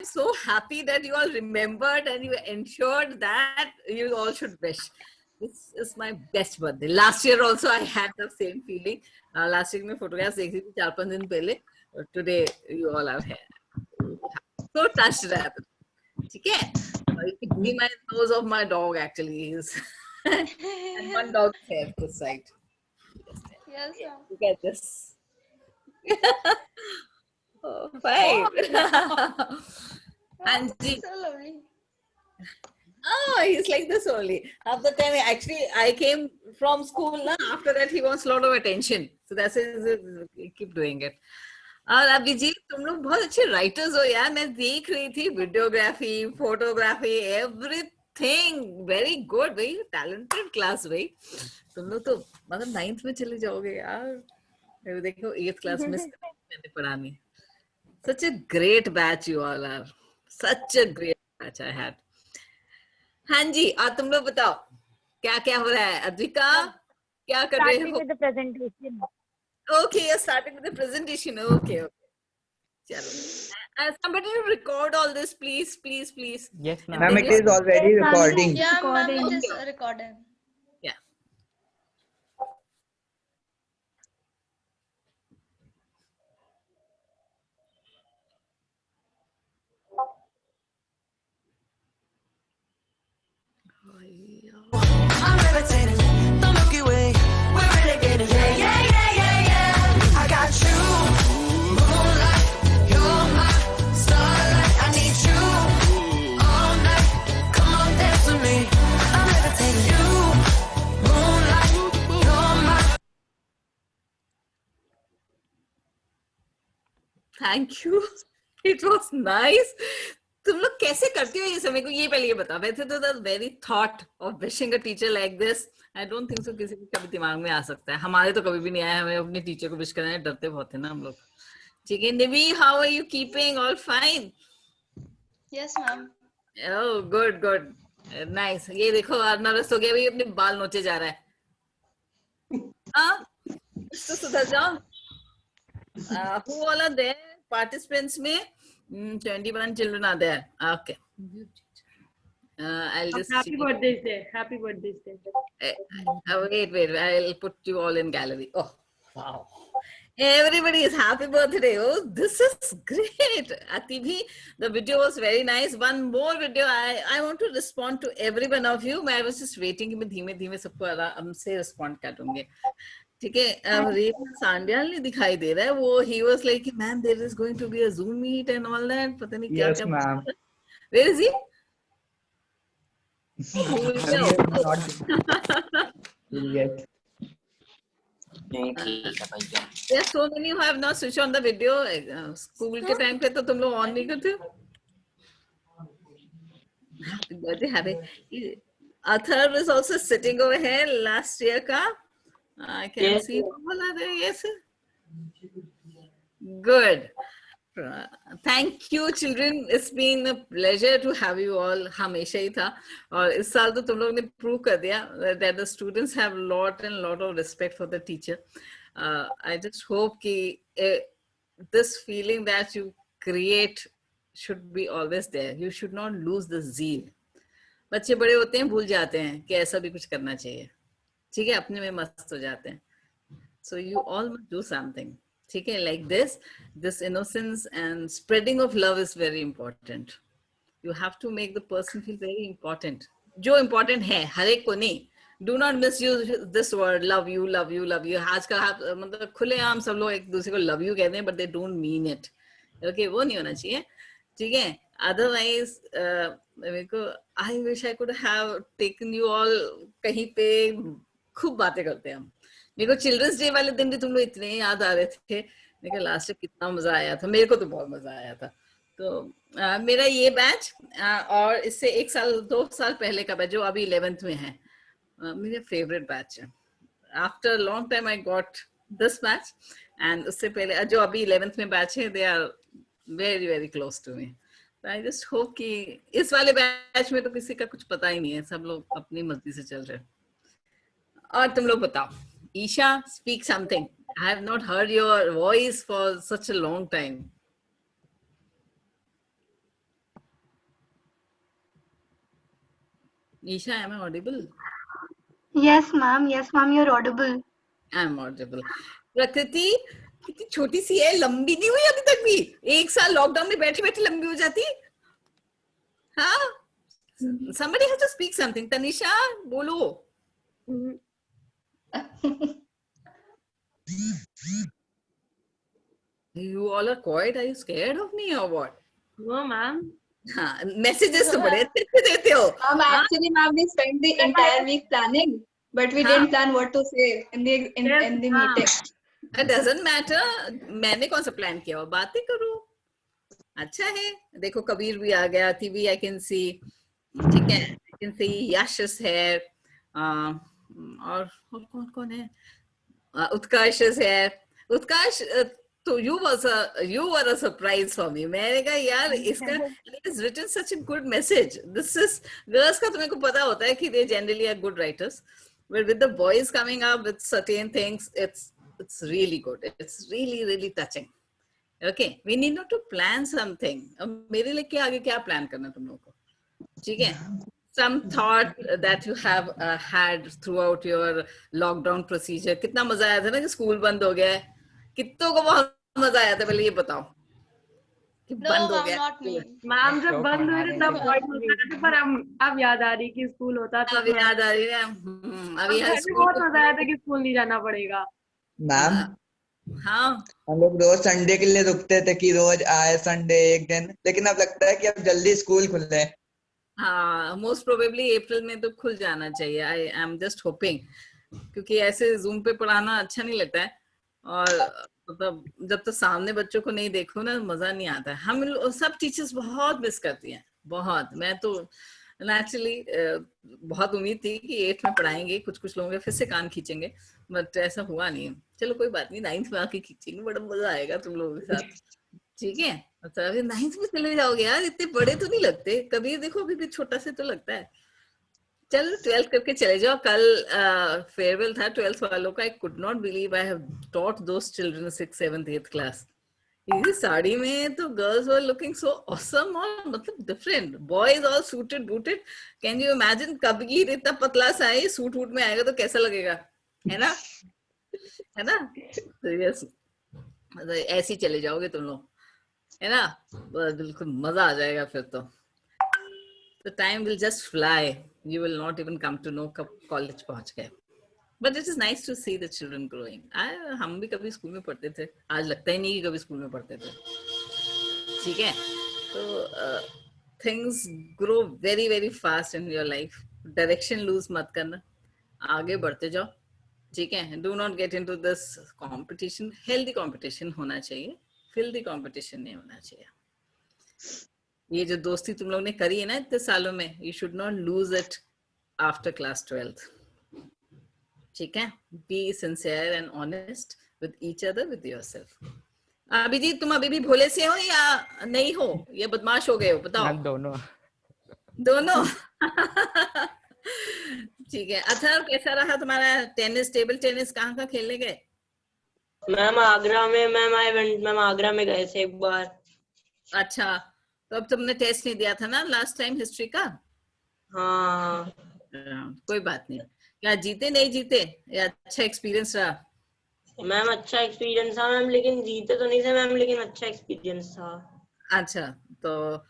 so happy that you all remembered and you ensured that you all should wish. This is my best birthday. Last year also I had the same feeling. Last year मैं photographs देखी थी 4-5 दिन पहले. Today you all are here. So touched that. ठीक है? You can see my nose of my dog actually is and one dog's hair this side. Yes, Yeah, ma'am. look at this. Oh, fine. And So lovely. oh, he's like this only. Half the time, actually, I came from school. Na, after that, he wants a lot of attention. So that's it. Keep doing it. और अभिजीत तुम लोग बहुत अच्छे writers हो यार. मैं देख रही थी videography, photography, everything very good. Very talented class भाई. तुम लोग तो मतलब 9th में चले जाओगे यार. देखो 8th क्लास मिस मैंने पढ़ानी. Such a great batch you all are. Such a great batch I had. हाँ जी, और तुम लोग बताओ क्या क्या हो रहा है. अद्विका क्या कर रहे हो? Starting with the presentation. Okay, you're starting with the presentation. Okay, okay. Chalo. Somebody record all this, please, please, please. Yes, ma'am. Ma'am, it is already Yes, ma'am. recording. Yeah, ma'am, it Recording. is recorded. Yeah. I'm levitating, the Milky Way. We're renegading. Yeah, yeah, yeah, yeah, yeah. I got you, moonlight. You're my starlight. I need you all night. Come on, dance with me. I'm levitating. You, moonlight. You're my. Thank you. It was nice. तुम लोग कैसे करती हो ये समय को? ये पहले ये बता. वैसे तो the very thought of wishing a teacher like this, I don't think so किसी के कभी दिमाग में आ सकता है. हमारे तो कभी भी नहीं आया. हमें अपने टीचर को विश करने में डरते बहुत है ना हम लोग. ठीक है. निवी, how are you keeping? All fine? Yes, ma'am. Oh, good, good. Nice. ये देखो नर्वस हो गया भाई. अपने बाल नोचे जा रहा है. हाँ, तो सुधर जाओ. Who all are there? Participants में 21 children are there. Okay. I'll just Happy birthday day. Happy birthday day. wait. I'll put you all in gallery. Oh, wow. Everybody is happy birthday. Oh, this is great. Atibhi, the video was very nice. One more video. I want to respond to every one of you. I was just waiting कि मैं धीमे-धीमे सबको आराम से respond करूँगी. ठीक है. रेखा सांडियाल नहीं दिखाई दे रहा है. वो he was like, man, there is going to be a Zoom meet and all that. पता नहीं क्या Yes, क्या. ma'am. Where is he? Yes. There are so many who have not switched on the video. School के time पे तो तुम लोग on नहीं करते हो. Happy birthday, happy. Athar is also sitting over here. Last year का. I can see. बोला दे yes. Good. Thank you, children. It's been a pleasure to have you all. हमेशा ही था. और इस साल तो तुम लोग ने prove कर दिया that the students have lot of respect for the teacher. I just hope कि this feeling that you create should be always there. You should not lose the zeal. बच्चे बड़े होते हैं भूल जाते हैं कि ऐसा भी कुछ करना चाहिए. ठीक है, अपने में मस्त हो जाते हैं. So you all must do something. ठीक है, like this innocence and spreading of love is very important. You have to make the person feel very important. जो important है, हर एक को नहीं. Do not misuse this word, love you. आजकल आप मतलब खुलेआम सब लोग एक दूसरे को love you कहते हैं, but they don't mean it. Okay, वो नहीं होना चाहिए. ठीक है. Otherwise, मेरे को I wish I could have taken you all कहीं पे. खूब बातें करते हैं हम. मेरे को चिल्ड्रंस डे वाले दिन भी तुम लोग इतने याद आ रहे थे. मेरे को लास्ट में कितना मजा आया था. मेरे को तो बहुत मजा आया था. तो मेरा ये बैच और इससे 2 साल पहले का बैच जो अभी 11th में है मेरा फेवरेट बैच है. After long time I got this batch and उससे पहले जो अभी 11th में बैच है they are very close to me. I just hope कि इस वाले बैच में तो किसी का कुछ पता ही नहीं है. सब लोग अपनी मर्जी से चल रहे हैं. और तुम लोग बताओ. Isha, speak something. I have not heard your voice for such a long time. Isha, am I audible? Yes, ma'am. Yes, ma'am. You're audible. I am audible. प्रकृति कितनी छोटी सी है, लंबी नहीं हुई अभी तक भी. एक साल लॉकडाउन में बैठे बैठे लंबी हो जाती. हाँ, somebody has to speak something. Tanisha, बोलो. You all are quiet. Are you scared of me or what? No, ma'am. हाँ, messages तो बड़े अच्छे अच्छे देते हो. Actually, ma'am, we spent the entire week planning, but we didn't plan what to say in the meeting. It doesn't matter. मैंने कौन सा प्लान किया हो, बातें करो. अच्छा है. देखो कबीर भी आ गया, TV I can see. ठीक है. I can see Yash is here. और कौन है? उत्कर्ष is here. उत्कर्ष तो you were a surprise for me. मैंने कहा यार इसका it is written such a good message. This is girls का तुम्हें को पता होता है कि they generally are good writers, but with the boys coming up with certain things, it's really good. It's really touching. Okay, we need not to plan something. अब मेरे लिए क्या आगे क्या plan करना तुम लोगों को? ठीक है? Some thought that you have had throughout your lockdown procedure. कितना मजा आया था ना कि स्कूल बंद हो गया है. कितनों को बहुत मजा आया था, पहले ये बताओ कि बंद हो गया. Not me. मैम जब बंद हुए थे तब बहुत मजा आया था, पर अब याद आ रही कि स्कूल होता था. अब याद आ रही है. अभी हर स्कूल बहुत मजा आया था कि स्कूल नहीं जाना पड़ेगा. मैम हाँ हम लोग रोज संडे के लिए रुकते थे कि रोज आए संडे एक दिन, लेकिन अब लगता है कि अब जल्दी स्कूल खुल रहे. हाँ, मोस्ट प्रोबेबली अप्रैल में तो खुल जाना चाहिए. आई एम जस्ट होपिंग, क्योंकि ऐसे जूम पे पढ़ाना अच्छा नहीं लगता है, और मतलब जब तक सामने बच्चों को नहीं देखो ना मजा नहीं आता है. हम सब टीचर्स बहुत मिस करती हैं, बहुत. मैं तो नेचुरली बहुत उम्मीद थी कि 8th में पढ़ाएंगे, कुछ लोगों के फिर से कान खींचेंगे, बट ऐसा हुआ नहीं. चलो कोई बात नहीं, 9th में आके खींचेंगे, बड़ा मजा आएगा तुम लोगों के साथ. ठीक है, अच्छा अभी 9th में चले जाओगे यार, इतने बड़े तो नहीं लगते. कबीर देखो अभी भी छोटा से तो लगता है. चलो 12th करके चले जाओ. कल फेयरवेल था 12th वालों का. I could not believe I have taught those children 6th 7th 8th class. इसी साड़ी में तो girls were looking so awesome, और मतलब different. Boys all suited booted. Can you imagine Kabir इतना पतला सा है, सूट वूट में आएगा तो कैसा लगेगा, है ना? है ना? तो यस, ऐसे ही चले जाओगे तुम लोग, है ना? बिल्कुल मजा आ जाएगा फिर तो. The time will just fly. You will not even come to know कब कॉलेज पहुंच गए. But it is nice to see the children growing. हम भी कभी स्कूल में पढ़ते थे, आज लगता ही नहीं कि कभी स्कूल में पढ़ते थे. ठीक है, तो things grow very fast in your life. Direction lose मत करना, आगे बढ़ते जाओ. ठीक है, do not get into this competition. Healthy competition होना चाहिए, filthy competition नहीं होना चाहिए. ये जो दोस्ती तुम लोग ने करी है ना इतने सालों में, you should not lose it after class 12th. ठीक है, be sincere and honest with each other, with yourself. Abhijit, तुम अभी भी भोले से हो या नहीं हो, या बदमाश हो गए हो, बताओ. दोनों. ठीक है. अथर्व, कैसा रहा तुम्हारा टेनिस, टेबल टेनिस? कहाँ खेलने गए? मैम आगरा में. मैम आगरा में गए थे एक बार. अच्छा, तो अब तुमने टेस्ट नहीं दिया था ना लास्ट टाइम हिस्ट्री का? हाँ. कोई बात नहीं. क्या जीते नहीं जीते, या अच्छा एक्सपीरियंस रहा? मैम अच्छा एक्सपीरियंस था मैम, लेकिन जीते तो नहीं थे मैम, लेकिन अच्छा एक्सपीरियंस था. अच्छा, तो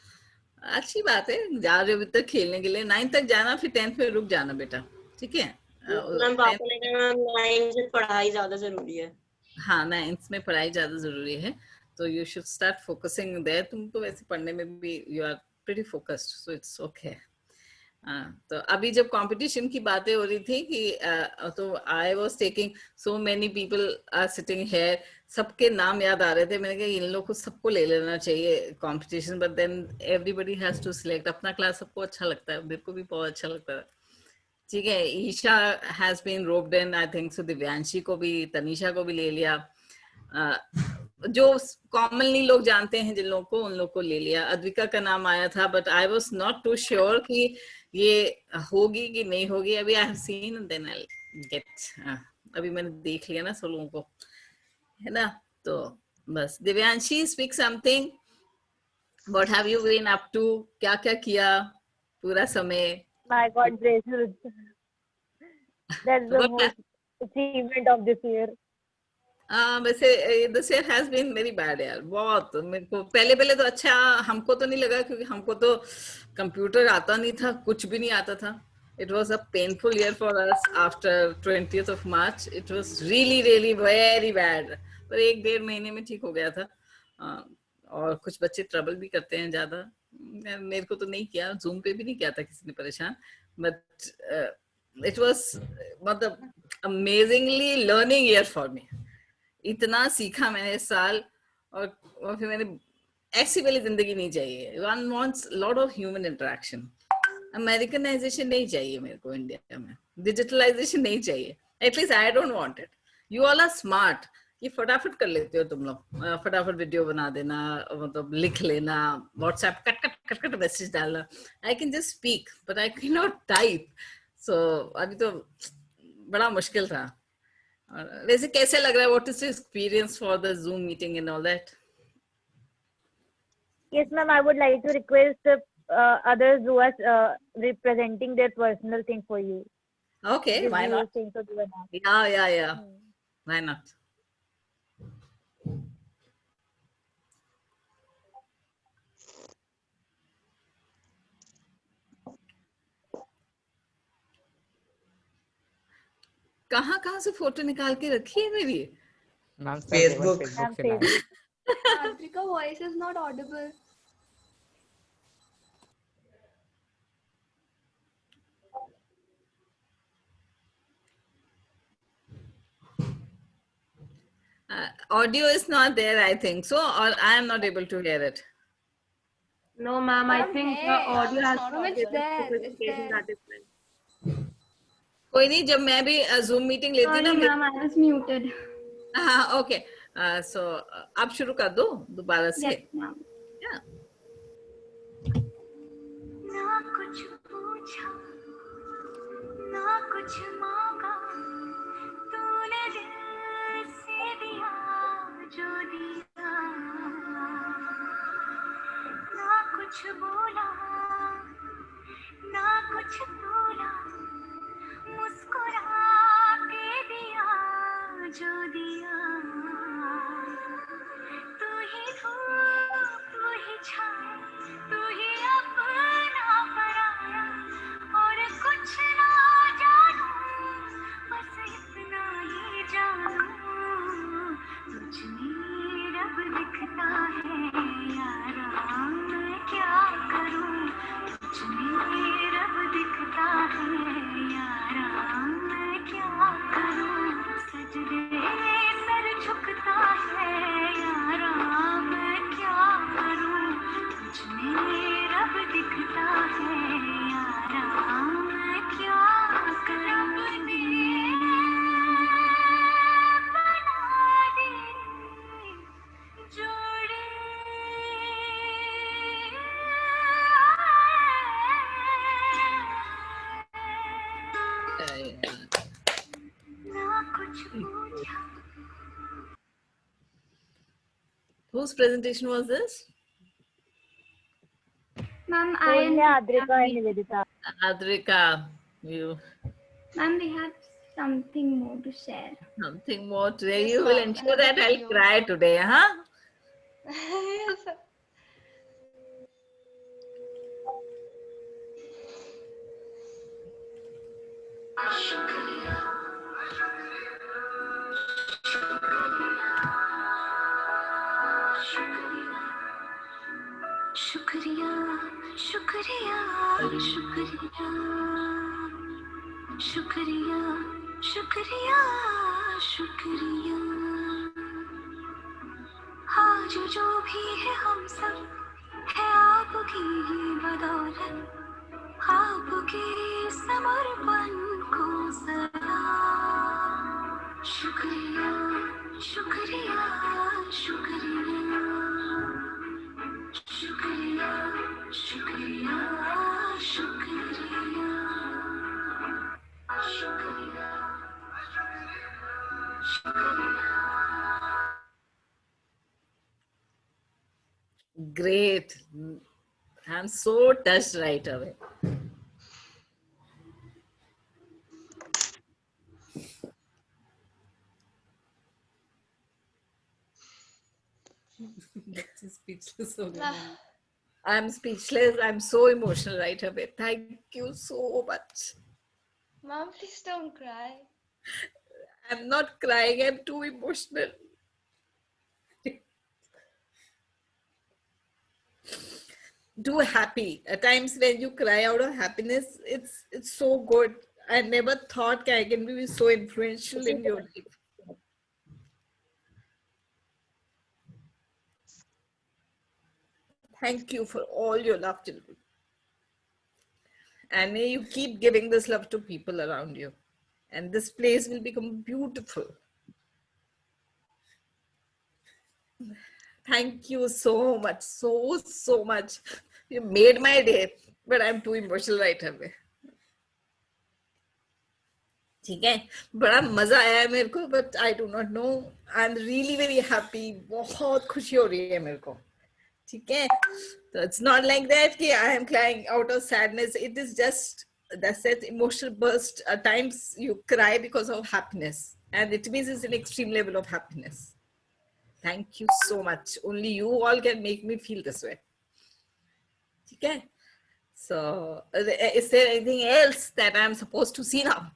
अच्छी बात है. जा रहे हो अभी तक खेलने के लिए. 9th तक जाना, फिर 10th में रुक जाना बेटा. ठीक है. मैम पापा ने कहा मैम 9th से पढ़ाई ज्यादा जरूरी है. हाँ, 9th में पढ़ाई ज्यादा जरूरी है, तो you should start focusing there. तुम तो वैसे पढ़ने में भी you are pretty focused, so it's okay. तो अभी जब कंपटीशन की बातें हो रही थी कि तो I was taking so many people are sitting here, सबके नाम याद आ रहे थे. मैंने कहा इन लोगों को सबको ले लेना चाहिए competition, but then everybody has to select. अपना क्लास सबको अच्छा लगता है, मेरे को भी बहुत अच्छा लगता है. ठीक है, Isha has been roped in, I think so. Divyanshi को भी, तनीषा को भी ले लिया. जो कॉमनली लोग जानते हैं जिन लोगों को, उन लोग को ले लिया. अद्विका का नाम आया था, but I was not too sure कि ये होगी कि नहीं होगी. अभी I have seen, then I get. अभी मैंने देख लिया ना सब लोगों को, है ना? तो बस. Divyanshi, speak something. What have you been up to? क्या क्या किया पूरा समय My God gracious. That's the But, most achievement of this year. वैसे this year has been very bad यार, बहुत। मेरे को पहले पहले तो अच्छा हमको तो नहीं लगा, क्योंकि हमको तो कंप्यूटर आता नहीं था, कुछ भी नहीं आता था। It was a painful year for us after 20th of March. It was really really very bad. पर 1-1.5 महीने में ठीक हो गया था। और कुछ बच्चे ट्रबल भी करते हैं ज्यादा। मेरे को तो नहीं किया, जूम पे भी नहीं किया था किसी ने परेशान, बट इट वाज मतलब amazingly learning year for me. इतना सीखा मैंने इस साल। और फिर मैंने ऐसी वाली जिंदगी नहीं चाहिए। One wants lot of human interaction. Americanization नहीं चाहिए मेरे को इंडिया में, डिजिटलाइजेशन नहीं चाहिए, at least I don't want it. You all are smart, ये फटाफट कर लेते हो तुम लोग, फटाफट वीडियो बना देना, मतलब लिख लेना, WhatsApp cut cut cut cut message डालना। I can just speak but I can not type. So अभी तो बड़ा मुश्किल था। वैसे कैसे लग रहा है? What is your experience for the zoom meeting and all that? Yes, ma'am. I would like to request others who are representing their personal thing for you. Okay, If why you not? think so, do it now. Yeah. Why not? कहाँ से photo निकाल के रखी है मेरी? Ma'am Facebook. Ma'am, से लाए। Adrika voice is not audible. Audio is not there, I think so, or I am not able to hear it. No, ma'am. I Madam, think hey, the audio has no, it's there, it's specification there. that is meant. कोई नहीं, जब मैं भी zoom meeting लेती ना, Sorry, ma'am, I was muted. हाँ okay. सो आप शुरू कर दो दोबारा से। Yes, ma'am. Yeah. ना कुछ पूछा ना कुछ मांगा, तूने दिल से दिया जो दिया, ना कुछ बोला ना कुछ तोला, मुस्कुरा के दिया जो दिया, तू ही धूप तू ही छाया, तू ही अपना पराया, और कुछ ना जानू, बस इतना ही जानू, तुझ में रब दिखता है यारा, मैं क्या करूं, तुझ में रब दिखता है यारा, मैं क्या करूं, सजदे सर झुकता है यारा, मैं क्या करूं, तुझ में रब दिखता है यारा, मैं क्या करूं, रब ने बना दी जोड़ी, ना कुछ पूछा। Whose presentation was this? Ma'am, I Only Adrika and Nivedita. Adrika, you ma'am, we have something more to share. something more today. You will ensure that I'll cry today, huh? शुक्रिया शुक्रिया शुक्रिया शुक्रिया शुक्रिया शुक्रिया, आज जो भी है हम सब है आपकी ही बदौलत, आपके समर्पण को सलाम, शुक्रिया शुक्रिया शुक्रिया शुक्रिया शुक्रिया शुक्रिया शुक्रिया शुक्रिया। Great. I'm so touched right away. Speechless हो गया. I'm speechless. I'm so emotional right away. Thank you so much. Mom, please don't cry. I'm not crying. I'm too emotional. Too happy. At times when you cry out of happiness, it's so good. I never thought I can be so influential in your life. Thank you for all your love, children. And may you keep giving this love to people around you. And this place will become beautiful. Thank you so much, so much. You made my day, but I'm too emotional right away. ठीक है, बड़ा मजा आया है मेरे को, but I do not know. I'm really very happy. बहुत खुशी हो रही है मेरे को. ठीक है, so it's not like that कि I am crying out of sadness. It is just that's that emotional burst. At times you cry because of happiness, and it means it's an extreme level of happiness. Thank you so much. Only you all can make me feel this way. Okay. So, is there anything else that I'm supposed to see now?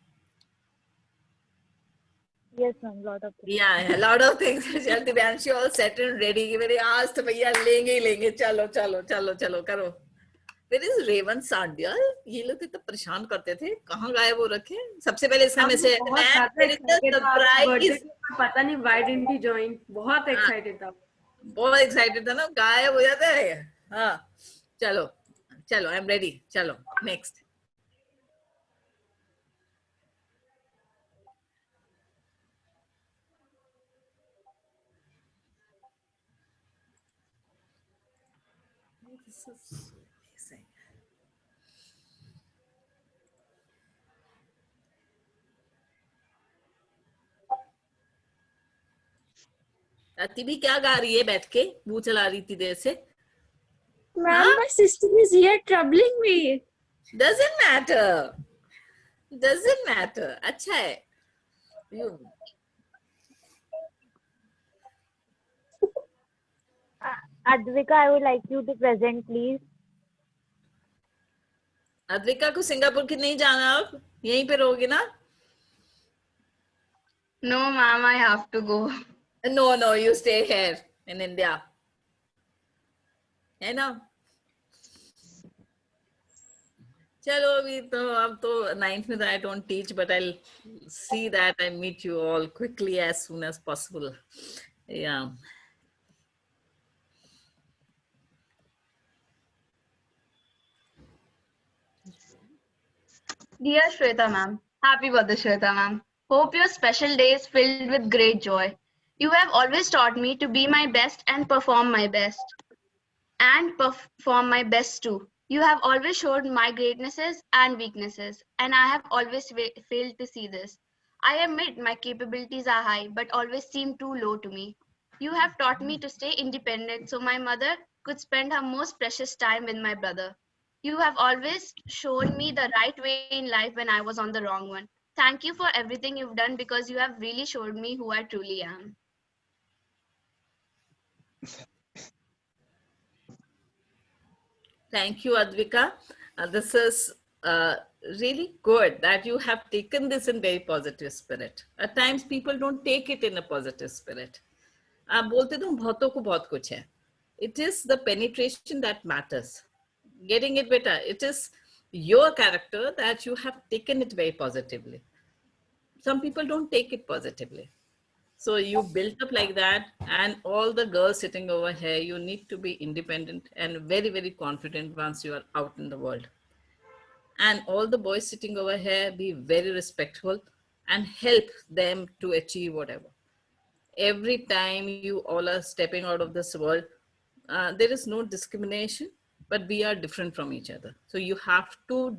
Yes, ma'am. Lot of things. Yeah, a lot of things. Divyanshi all set and ready. मेरे आज तो भैया लेंगे ही लेंगे. चलो चलो चलो चलो करो. Where is Revant Sandhya? ये लोग इतना परेशान करते थे. कहाँ गायब हो रखे? सबसे पहले इसका मैसेज. पता नहीं why didn't he join? बहुत excited था. बहुत excited था ना. गायब हो जाता है. हाँ. चलो चलो. I'm ready. चलो. Next. This is amazing. अति भी क्या गा रही है बैठ के? वो चला रही थी देर से. Ma'am, my sister is here troubling me. Doesn't matter. Doesn't matter. अच्छा है. You. Advika, I would like you to present, please. Advika को सिंगापुर की नहीं जाना अब? यहीं पे रहोगे ना? No, ma'am, I have to go. No, no, you stay here in India. है ना? चलो अभी तो अब तो 9th में I don't teach, but I'll see that I meet you all quickly as soon as possible. Yeah. Dear Shweta ma'am, happy birthday Shweta ma'am. Hope your special day is filled with great joy. You have always taught me to be my best and perform my best. And perform my best too. You have always showed my greatnesses and weaknesses, and I have always failed to see this. I admit my capabilities are high, but always seem too low to me. You have taught me to stay independent so my mother could spend her most precious time with my brother. You have always shown me the right way in life when I was on the wrong one. Thank you for everything you've done because you have really showed me who I truly am. Thank you, Advika. This is really good that you have taken this in very positive spirit. At times, people don't take it in a positive spirit. आप बोलते तो बहुतों को बहुत कुछ है. It is the penetration that matters. Getting it better. It is your character that you have taken it very positively. Some people don't take it positively. So you built up like that, and all the girls sitting over here, you need to be independent and very, very confident once you are out in the world. And all the boys sitting over here, be very respectful and help them to achieve whatever. Every time you all are stepping out of this world, there is no discrimination, but we are different from each other. So you have to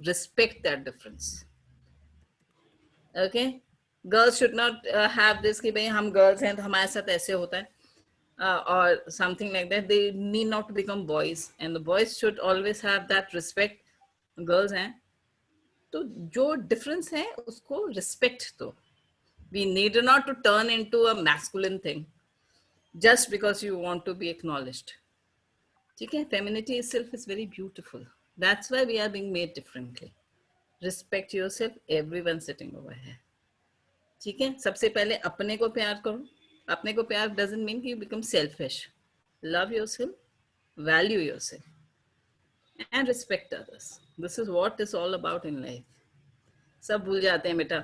respect that difference. Okay? Girls should not have this कि भाई हम girls हैं तो हमारे साथ ऐसे होता है or something like that. They need not to become boys, and the boys should always have that respect. Girls हैं तो जो difference है उसको respect दो. We need not to turn into a masculine thing. just because you want to be acknowledged. Okay, femininity itself is very beautiful. That's why we are being made differently. Respect yourself, everyone sitting over here. ठीक है, सबसे पहले अपने को प्यार करो. अपने को प्यार doesn't mean you become selfish. Love yourself, value yourself, and respect others. This is what it's all about in life. सब भूल जाते हैं बेटा.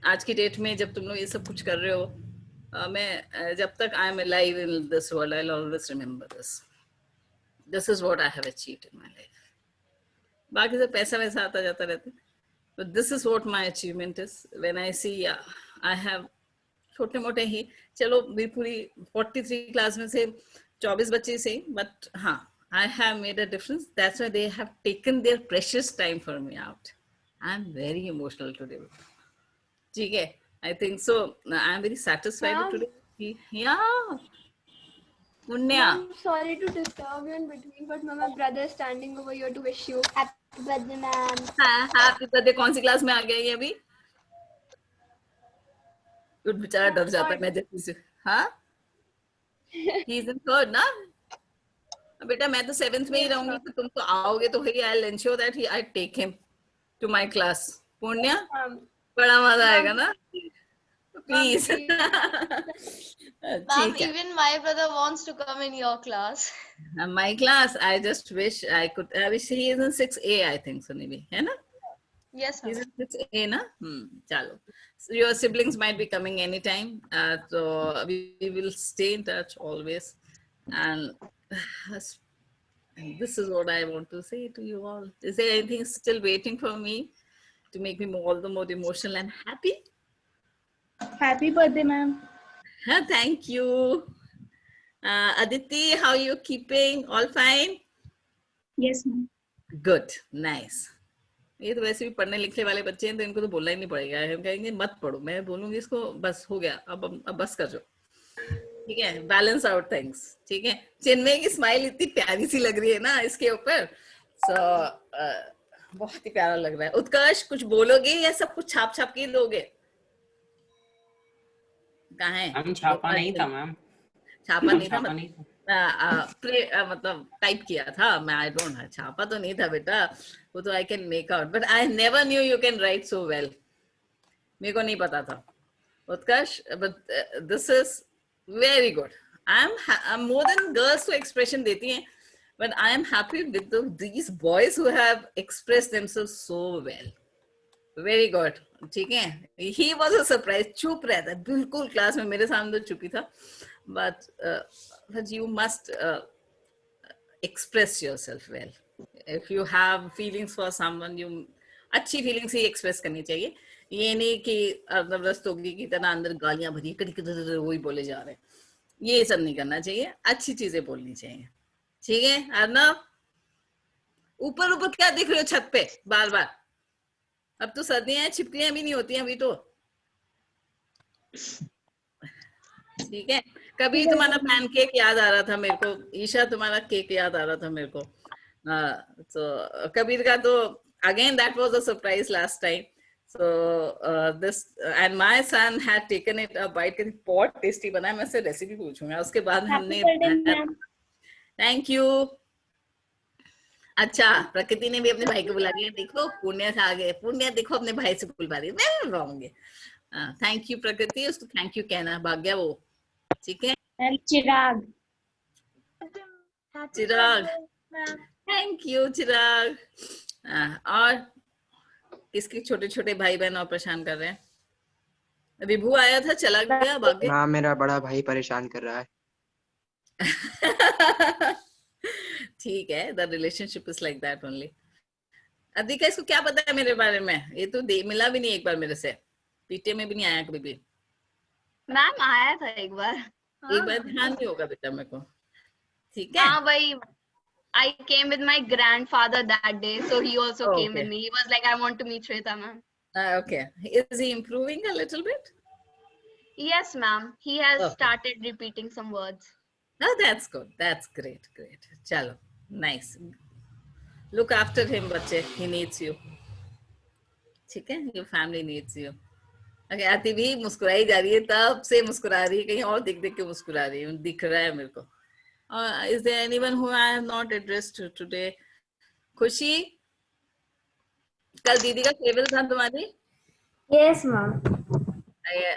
आज की डेट में जब तुम लोग ये सब कुछ कर रहे हो, मैं जब तक I am alive in this world, I'll always remember this. This is what I have achieved in my life. बाकी सब पैसा वैसा आता जाता रहता है. But this is what my achievement is. When I see I have छोटे मोटे ही, चलो पूरी 43 क्लास में से 24 बच्चे से, but हाँ, I have made a difference. That's why they have taken their precious time for me out. I'm very emotional today. ठीक है, I think so. I'm very satisfied with today. Yeah. Punya. I'm sorry to disturb you in between, but my brother is standing over here to wish you happy birthday, ma'am. Happy birthday. कौन सी class में आ गया ये अभी? कुछ बेचारा डर जाता है मैं जैसे से. हाँ? He is in third ना? बेटा मैं तो 7th में ही रहूंगी, तो तुम तो आओगे तो ही I'll ensure that I take him to my class. पुण्या? बड़ा मजा आएगा ना? Please. Ma'am, even my brother wants to come in your class. My class, I just wish I could. I wish he is in 6A, I think, so maybe, है ना? Yes, ma'am. He's in 6A, na? Chalo. So your siblings might be coming anytime. So we will stay in touch always. And this is what I want to say to you all. Is there anything still waiting for me to make me all the more emotional and happy? Happy birthday, ma'am. Thank you. Aditi, how are you keeping? All fine? Yes, ma'am. Good. Nice. ये तो वैसे भी पढ़ने लिखने वाले बच्चे हैं, तो इनको तो बोलना ही नहीं पड़ेगा. हम कहेंगे मत पढ़ो, मैं बोलूंगी इसको बस हो गया, अब बस कर जो. ठीक है, बैलेंस आउट थिंग्स. ठीक है, चिन्मय की स्माइल इतनी प्यारी सी लग रही है ना इसके ऊपर. बहुत ही प्यारा लग रहा है. उत्कर्ष कुछ बोलोगे या सब कुछ छाप छाप के दोगे? कहाँ है? हम छापा नहीं था मैम. छापा नहीं था मतलब टाइप किया था मैं. आई डोंट नो, छापा तो नहीं था बेटा, वो तो I can make out, but I never knew you can write so well. मेरे को नहीं पता था Utkarsh, but this is very good. I am more than girls तो एक्सप्रेशन देती हैं, but I am happy with these boys who have expressed themselves so well. Very good. ठीक है, ही वॉज अ सरप्राइज. चुप रहता है बिल्कुल क्लास में, मेरे सामने तो चुप ही था. But you must express yourself well. If you have feelings for someone, you अच्छी feelings ही express करनी चाहिए. ये नहीं कि रस्तोगी की तरह अंदर गालियां भरी कड़ी वही बोले जा रहे हैं. ये सब नहीं करना चाहिए. अच्छी चीजें बोलनी चाहिए. ठीक है अर्नव, ऊपर ऊपर क्या दिख रहे हो छत पे बार बार? अब तो सर्दियां हैं, छिपकलियां भी नहीं होती हैं अभी तो. ठीक है, कभी तुम्हारा पैनकेक याद आ रहा था मेरे को. ईशा तुम्हारा केक याद आ रहा था मेरे को. तो कबीर का तो again that was a surprise last time. So this and my son had taken it a bite के बहुत टेस्टी बना है. मैं से रेसिपी पूछूंगा उसके बाद. हमने थैंक यू. अच्छा, प्रकृति ने भी अपने भाई को बुला लिया. देखो पुण्य से आ गए. पुण्य देखो अपने भाई से बुलवा रही है. मैं बुलवाऊंगी. थैंक यू प्रकृति. उसको थैंक यू कहना. भाग गया वो. ठीक है. चिराग. चिराग, थैंक यू चिराग. और किसके छोटे छोटे भाई बहन और परेशान कर रहे हैं? विभू आया था, चला गया, भाग गया. हाँ, मेरा बड़ा भाई परेशान कर रहा है. ठीक है, the relationship is like that only. अधिका इसको क्या पता है मेरे बारे में? ये तो मिला भी नहीं एक बार मेरे से. पीटे में भी नहीं आया कभी भी. मैम आया था एक बार. एक बार ध्यान नहीं होगा बेटा मेरे को. ठीक है. हाँ भाई, I came with my grandfather that day, so he also came with me. He was like, I want to meet Shweta, ma'am. Okay. Is he improving a little bit? Yes, ma'am. He has started repeating some words. Oh, that's good. That's great. Great. Chalo. Nice. Look after him, bache. He needs you. ठीक है? Your family needs you. ख्याति भी मुस्कुराई जा रही है, तब से मुस्कुरा रही है, कहीं और देख देख के मुस्कुरा रही है, दिख रहा है मेरे को. Is there anyone who I have not addressed today? खुशी, कल दीदी का फेयरवेल था तुम्हारी? Yes, ma'am.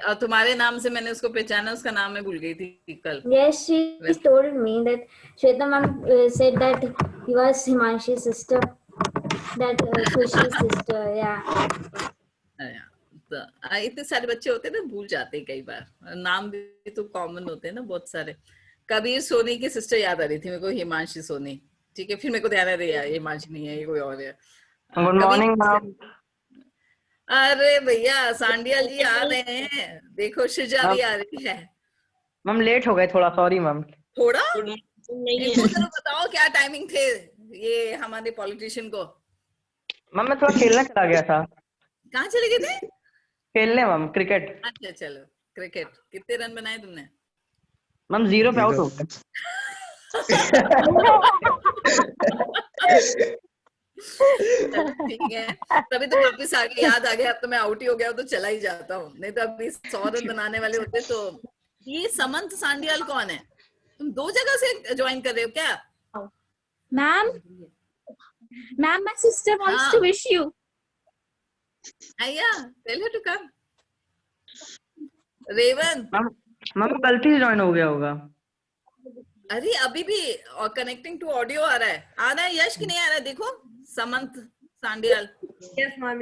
और तुम्हारे नाम से मैंने उसको पहचाना, उसका नाम मैं भूल गई थी कल. Yes, she told me that Shweta ma'am said that he was Himanshi's sister, that Khushi's sister, yeah. तो इतने सारे बच्चे होते हैं ना, भूल जाते हैं कई बार, नाम भी तो कॉमन होते हैं ना बहुत सारे. कबीर सोनी की सिस्टर याद आ रही थी मेरे को, हिमांशी सोनी. ठीक है, फिर मेरे को ध्यान आ रहा है हिमांशी नहीं है, ये कोई और है. Good morning ma'am. अरे भैया सांडिया जी आ रहे हैं, देखो शिजा भी आ रही है. मैम लेट हो गए थोड़ा, सॉरी मैम. थोड़ा नहीं जरा बताओ क्या टाइमिंग थे ये हमारे पॉलिटिशियन को. मैम मैं थोड़ा खेलने चला गया था. कहाँ चले गए थे? खेलने मैम, क्रिकेट. अच्छा चलो क्रिकेट. कितने रन बनाए तुमने? मैम 0 पे आउट हो गए. ठीक है, तभी तो वापिस आ गए, याद आ गया अब तो मैं आउट ही हो गया तो चला ही जाता हूँ, नहीं तो अभी 100 रन बनाने वाले होते. तो ये समंत सांडियाल कौन है? तुम 2 जगह से ज्वाइन कर रहे हो क्या? Ma'am my sister wants to wish you. आया, tell her to come. Revan ma'am गलती से ज्वाइन हो गया होगा. अरे अभी भी कनेक्टिंग टू ऑडियो आ रहा है यश की नहीं आ रहा है? देखो समंत सांडियाल. Yes ma'am.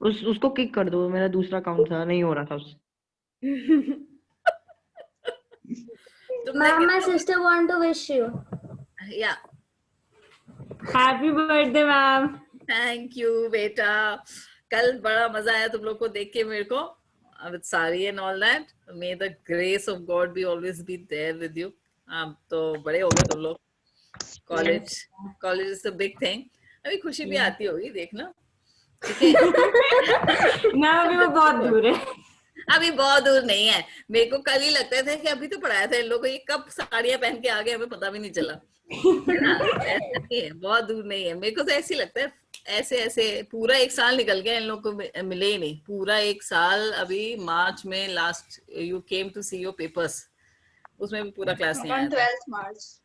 उसको किक कर दो, मेरा दूसरा अकाउंट था, नहीं हो रहा था उससे. Ma'am, my sister want to wish you. Yeah. Happy birthday, ma'am. Thank you बेटा. कल बड़ा मजा आया तुम लोग को देख के मेरे को, with Sari and all that. May the grace of God be always be there with you. तो बड़े हो गए तुम लोग. College is the big thing. अभी खुशी भी आती होगी देखना. ठीक है. ना अभी वो बहुत दूर है. अभी बहुत दूर नहीं है. मेरे को कल ही लगता था कि अभी तो पढ़ाया था इन लोगों को, ये कब साड़ियां पहन के आ गए हमें पता भी नहीं चला. बहुत दूर नहीं है. मेरे को तो ऐसे ही लगता है, ऐसे पूरा 1 साल निकल गया, इन लोगों को मिले ही नहीं. पूरा 1 साल. अभी मार्च में last you came to see your papers, उसमें भी पूरा क्लास नहीं आया. 12 मार्च.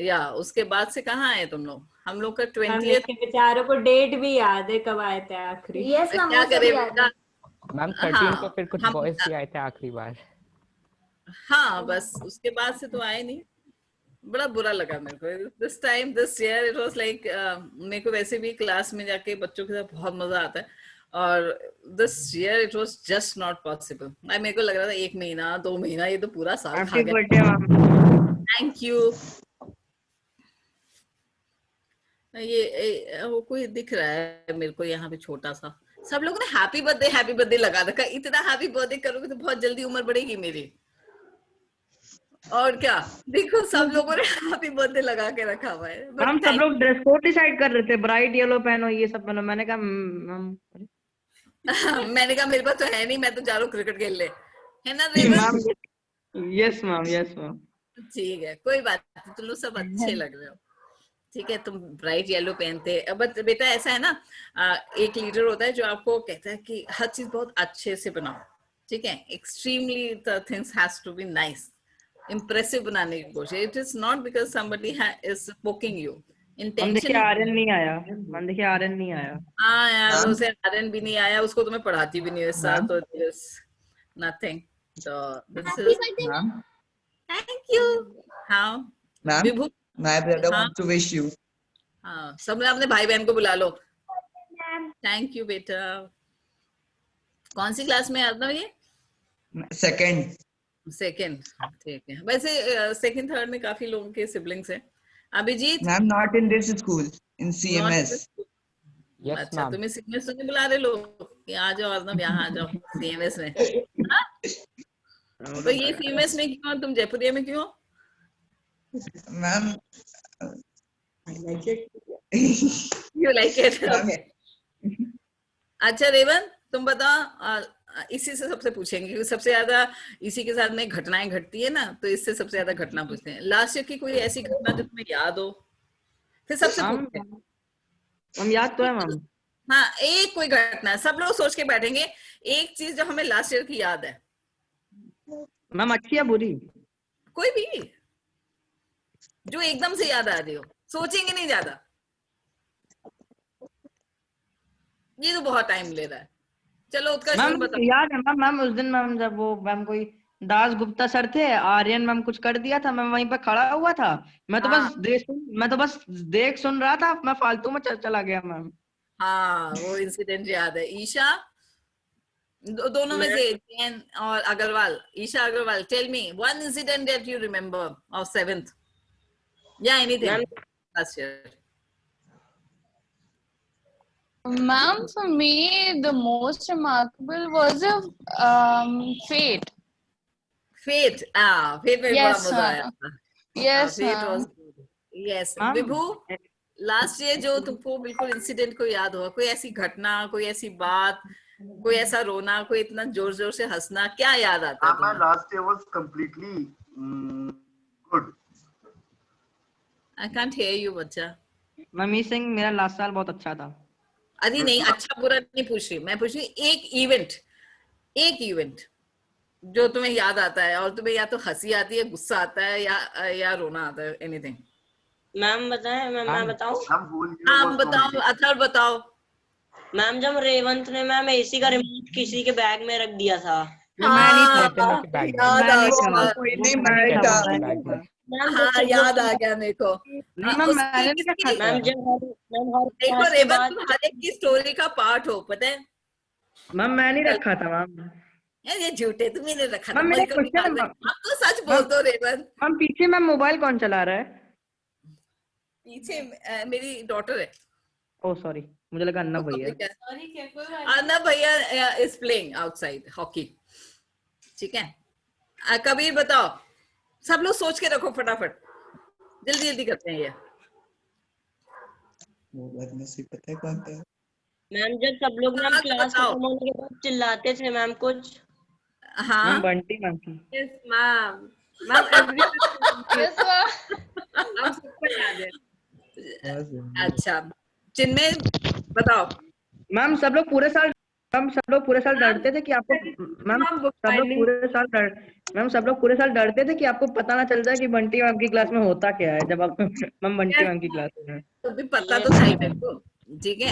या उसके बाद से कहाँ आए तुम लोग? हम लोग का 20th. बेचारों को डेट भी याद है कब आए थे आखिरी. यस मैम, क्या करें बेटा. मैम 13 को फिर कुछ बॉयज भी आए थे आखिरी बार. हाँ बस उसके बाद से तो आए नहीं. बड़ा बुरा लगा मेरे को. This year it was like, मेरे को वैसे भी क्लास में जाके बच्चों के साथ बहुत मजा आता है, और this year it was just not possible. मेरे को लग रहा था 1 महीना 2 महीना, ये तो पूरा साल खा गया. Thank you. ये वो कोई दिख रहा है मेरे को यहाँ पे छोटा सा. सब लोगों ने हैप्पी बर्थडे लगा रखा. इतना हैप्पी बर्थडे करोगे तो बहुत जल्दी उम्र बढ़ेगी मेरी. और क्या, देखो सब लोगों ने हैप्पी बर्थडे लगा के रखा हुआ है. हम सब लोग ड्रेस कोड डिसाइड कर रहे थे, ब्राइट येलो पहनो, ये सब पहनो. मैंने कहा मेरे पास तो है नहीं, मैं तो जा रहा हूँ क्रिकेट खेलने, है ना Revan? Yes ma'am, yes ma'am. ठीक है, कोई बात नहीं, तुम लोग सब अच्छे लग रहे हो. ठीक है, तुम ब्राइट येलो पहनते. बट बेटा ऐसा है ना, एक लीडर होता है जो आपको कहता है कि हर चीज बहुत अच्छे से बनाओ. ठीक है, extremely the things has to be nice, impressive बनाने की कोशिश. It is not because somebody is poking you. Intention. Aryan नहीं आया. हाँ यार, उसे आर्यन भी नहीं आया, उसको तो मैं पढ़ाती भी नहीं इस साल, तो नथिंग. तो दिस इज थैंक यू. हाँ विभू, my brother wants to wish you. हाँ, सब अपने भाई बहन को बुला लो. थैंक यू बेटा. कौन सी क्लास में आता ये? Second. ठीक है. वैसे सेकंड थर्ड में काफी लोगों के सिबलिंग्स हैं. Abhijit Ma'am, not in this school, in CMS. Yes, अच्छा, ma'am. तुम्हें सीएमएस तो नहीं बुला रहे लोग कि आ जाओ अर्नब यहाँ आ जाओ सीएमएस में. तो ये सीएमएस में क्यों, तुम जयपुरिया में क्यों? Ma'am, I like it. You like it? Okay. अच्छा रेवन, तुम बताओ. इसी से सबसे पूछेंगे क्योंकि सबसे ज्यादा इसी के साथ में घटनाएं घटती है ना, तो इससे सबसे ज्यादा घटना पूछते हैं. लास्ट ईयर की कोई ऐसी घटना जो तुम्हें याद हो, फिर सबसे पूछते हैं. हम याद तो है मैम. हाँ, एक कोई घटना. सब लोग सोच के बैठेंगे एक चीज जो हमें लास्ट ईयर की याद है, मैम अच्छी या बुरी? कोई भी जो एकदम से याद आ रही हो, सोचेंगे नहीं ज्यादा, ये तो बहुत टाइम ले रहा है। चलो उत्कर्ष मैम तुम बताओ। याद है मैम, मैम उस दिन मैम जब वो मैम कोई दास गुप्ता सर थे, आर्यन मैम कुछ कर दिया था, मैं वहीं पे खड़ा हुआ था, मैं तो हाँ। बस देख सुन रहा था, मैं फालतू में चला गया मैम। हाँ वो इंसिडेंट याद है। ईशा, दोनों में से जैन और Agarwal, Isha Agarwal, tell me one incident that you remember of 7th या anything last year. Ma'am, for me, the most remarkable was a fate. Fate, fate में Yes, बड़ा मजा आया था। Yes, fate ma'am. was good. Yes, Vibhu, last year जो तुमको बिल्कुल incident को याद हुआ, कोई ऐसी घटना, कोई ऐसी बात, कोई ऐसा रोना, कोई इतना जोर जोर से हंसना, क्या याद आता है तुम्हें? Last year was completely good. I can't hear you बच्चा। मम्मी सिंह, मेरा लास्ट साल बहुत अच्छा था। अरे नहीं, अच्छा बुरा नहीं पूछ रही मैं, पूछ रही एक इवेंट जो तुम्हें याद आता है और तुम्हें या तो हंसी आती है, गुस्सा आता है, या रोना आता है, एनीथिंग। मैम बताएं, मैं बताऊं? हाँ बताओ, अथर्व बताओ। मैम जब रेवंत ने मैम एसी का रिमोट किसी के बैग में रख दिया था। हाँ याद आ गया मेरे को। मैम देखो रेवंत, तुम हर एक की स्टोरी का पार्ट हो, पता है? मैम मैं नहीं रखा था मैम। ये झूठे, तुम्हें नहीं रखा था। मैम मेरा क्वेश्चन, अब तो सच बोल दो रेवंत। मैम पीछे मैम मोबाइल कौन चला रहा है? पीछे मेरी डॉटर है। ओह सॉरी, मुझे लगा अन्ना भैया। अन्ना भैया इज प्लेइंग आउटसाइड हॉकी। ठीक है, कबीर बताओ। सब लोग सोच के रखो फटाफट, जल्दी जल्दी करते हैं ये। पता है कौन था? मैम जब सब लोग मैम क्लास खत्म होने के बाद चिल्लाते थे मैम कुछ। हाँ मैम बंटी मैम की। Yes ma'am, ma'am Yes, ma'am. सबको याद है। अच्छा चिन्मय बताओ। मैम सब लोग पूरे साल डरते थे कि आपको मैम सब लोग पूरे साल डरते थे कि आपको पता ना चल जाए कि बंटी मैम की क्लास में होता क्या है जब आप मैम बंटी मैम की क्लास में। तो भी पता तो था ही मेरे को। ठीक है,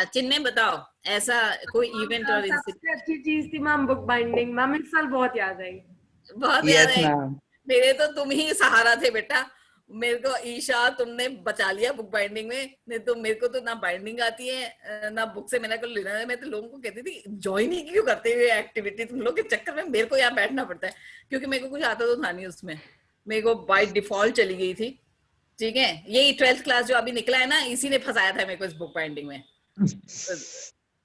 चिन्मय बताओ ऐसा कोई इवेंट और सबसे अच्छी चीज थी मैम बुक बाइंडिंग। मैम इस साल बहुत याद आई। बहुत याद आई। मेरे तो तुम ही सहारा थे बेटा। मेरे को ईशा तुमने बचा लिया बुक बाइंडिंग में, नहीं तो मेरे को तो ना बाइंडिंग आती है ना बुक से मेरा को लेना है। मैं तो लोगों को कहती थी ज्वाइन ही क्यों करते हुए एक्टिविटी, तुम लोग के चक्कर में मेरे को यहाँ बैठना पड़ता है, क्योंकि मेरे को कुछ आता तो था नहीं उसमें, मेरे को बाय डिफॉल्ट चली गई थी। ठीक है, यही 12th क्लास जो अभी निकला है ना, इसी ने फंसाया था मेरे को इस बुक बाइंडिंग में।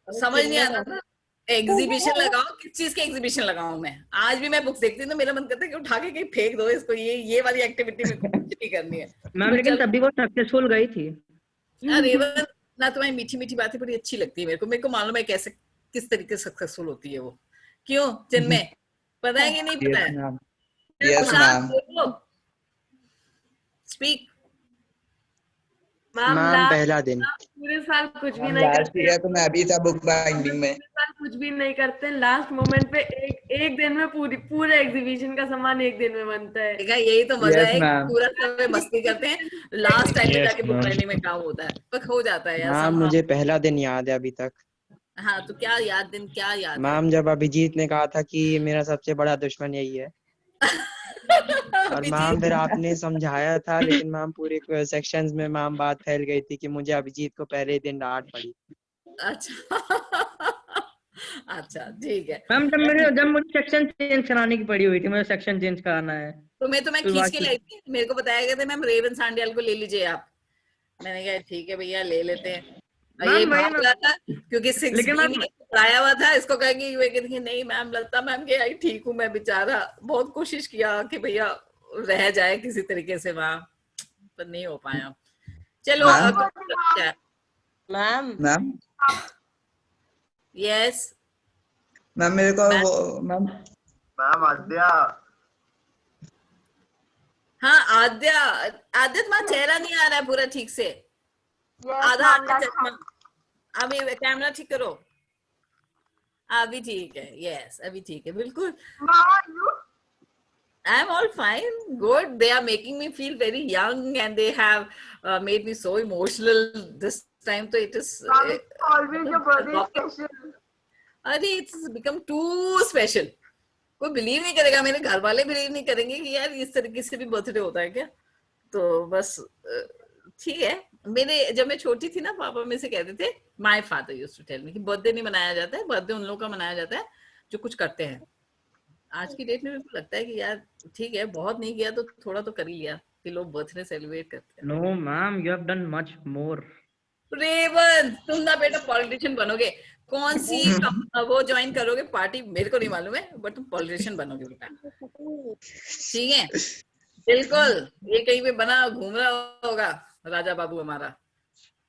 समझ नहीं आता था। एग्जीबिशन लगाओ, किस चीज के एग्जीबिशन लगाऊं मैं? आज भी मैं बुक्स देखती हूँ तो मेरा मन करता है कि उठा के कहीं फेंक दो इसको, ये वाली एक्टिविटी में कुछ नहीं करनी है। मैम लेकिन तब भी वो सक्सेसफुल गई थी। अरे ना, तुम्हारी मीठी मीठी बातें बड़ी अच्छी लगती है मेरे को मालूम है कैसे किस तरीके से सक्सेसफुल होती है वो। क्यों चिन्मय, पता है कि नहीं पता है? Yes ma'am. स्पीक। मैम पहला दिन पूरे साल कुछ भी नहीं लास्ट करते। ईयर तो मैं भी था बुक बाइंडिंग में। कुछ भी नहीं करते, लास्ट मोमेंट पे एक दिन में पूरे एग्जीबिशन का सामान एक दिन में बनता है। देखा, यही तो मजा है, पूरा समय मस्ती करते हैं, लास्ट टाइम में जाके बुक बाइंडिंग में काम होता है, पर हो जाता है यार। मुझे पहला दिन याद है अभी तक। हाँ तो क्या याद मैम जब अभिजीत ने कहा था कि मेरा सबसे बड़ा दुश्मन यही है और मैम फिर आपने समझाया था, लेकिन मैम पूरे सेक्शंस में मैम बात फैल गई थी कि मुझे अभिजीत को पहले दिन डांट पड़ी। अच्छा ठीक है मैम जब मुझे सेक्शन चेंज कराने की पड़ी हुई थी, मुझे सेक्शन चेंज कराना है तो मैं खींच के लाई थी। मेरे को बताया गया था मैम रेवन सांडियाल को ले लीजिए आप। मैंने कहा ठीक है भैया ले लेते हैं। ये भाग रहा था क्योंकि 6B में आया हुआ था, इसको कहेंगे ये कहती नहीं मैम, लता मैम के आई ठीक हूँ मैं, बेचारा बहुत कोशिश किया कि भैया रह जाए किसी तरीके से वहाँ, पर नहीं हो पाया। चलो मैम यस मैम मेरे को वो मैम आद्या। हाँ आद्या तुम्हारा चेहरा नहीं आ रहा है पूरा ठीक से, आधा चश्मा। अभी कैमरा ठीक करो। अभी ठीक है, yes, अभी ठीक है, बिल्कुल. How are you? I'm all fine, good. They are making me feel very young, and they have made me so emotional this time. So it is Always your birthday special. अरे it's become too special. कोई believe नहीं करेगा, मेरे घर वाले believe नहीं करेंगे कि यार इस तरीके से भी बर्थडे होता है क्या. तो बस ठीक है. मेरे जब मैं छोटी थी ना, पापा में से कहते थे, my father used to tell me कि बर्थडे नहीं मनाया जाता है, बर्थडे उन लोगों का मनाया जाता है जो कुछ करते हैं. आज की डेट में मेरे को लगता है कि यार ठीक है, बहुत नहीं किया तो थोड़ा तो कर ही लिया कि लोग बर्थडे सेलिब्रेट करते हैं. No ma'am, you have done much more. Revan, तुम ना बेटा पॉलिटिशियन बनोगे. कौन सी वो ज्वाइन करोगे पार्टी मेरे को नहीं मालूम है, बट तुम पॉलिटिशियन बनोगे बेटा. ठीक है, बिल्कुल. ये कहीं पे बना घूम रहा होगा राजा बाबू हमारा.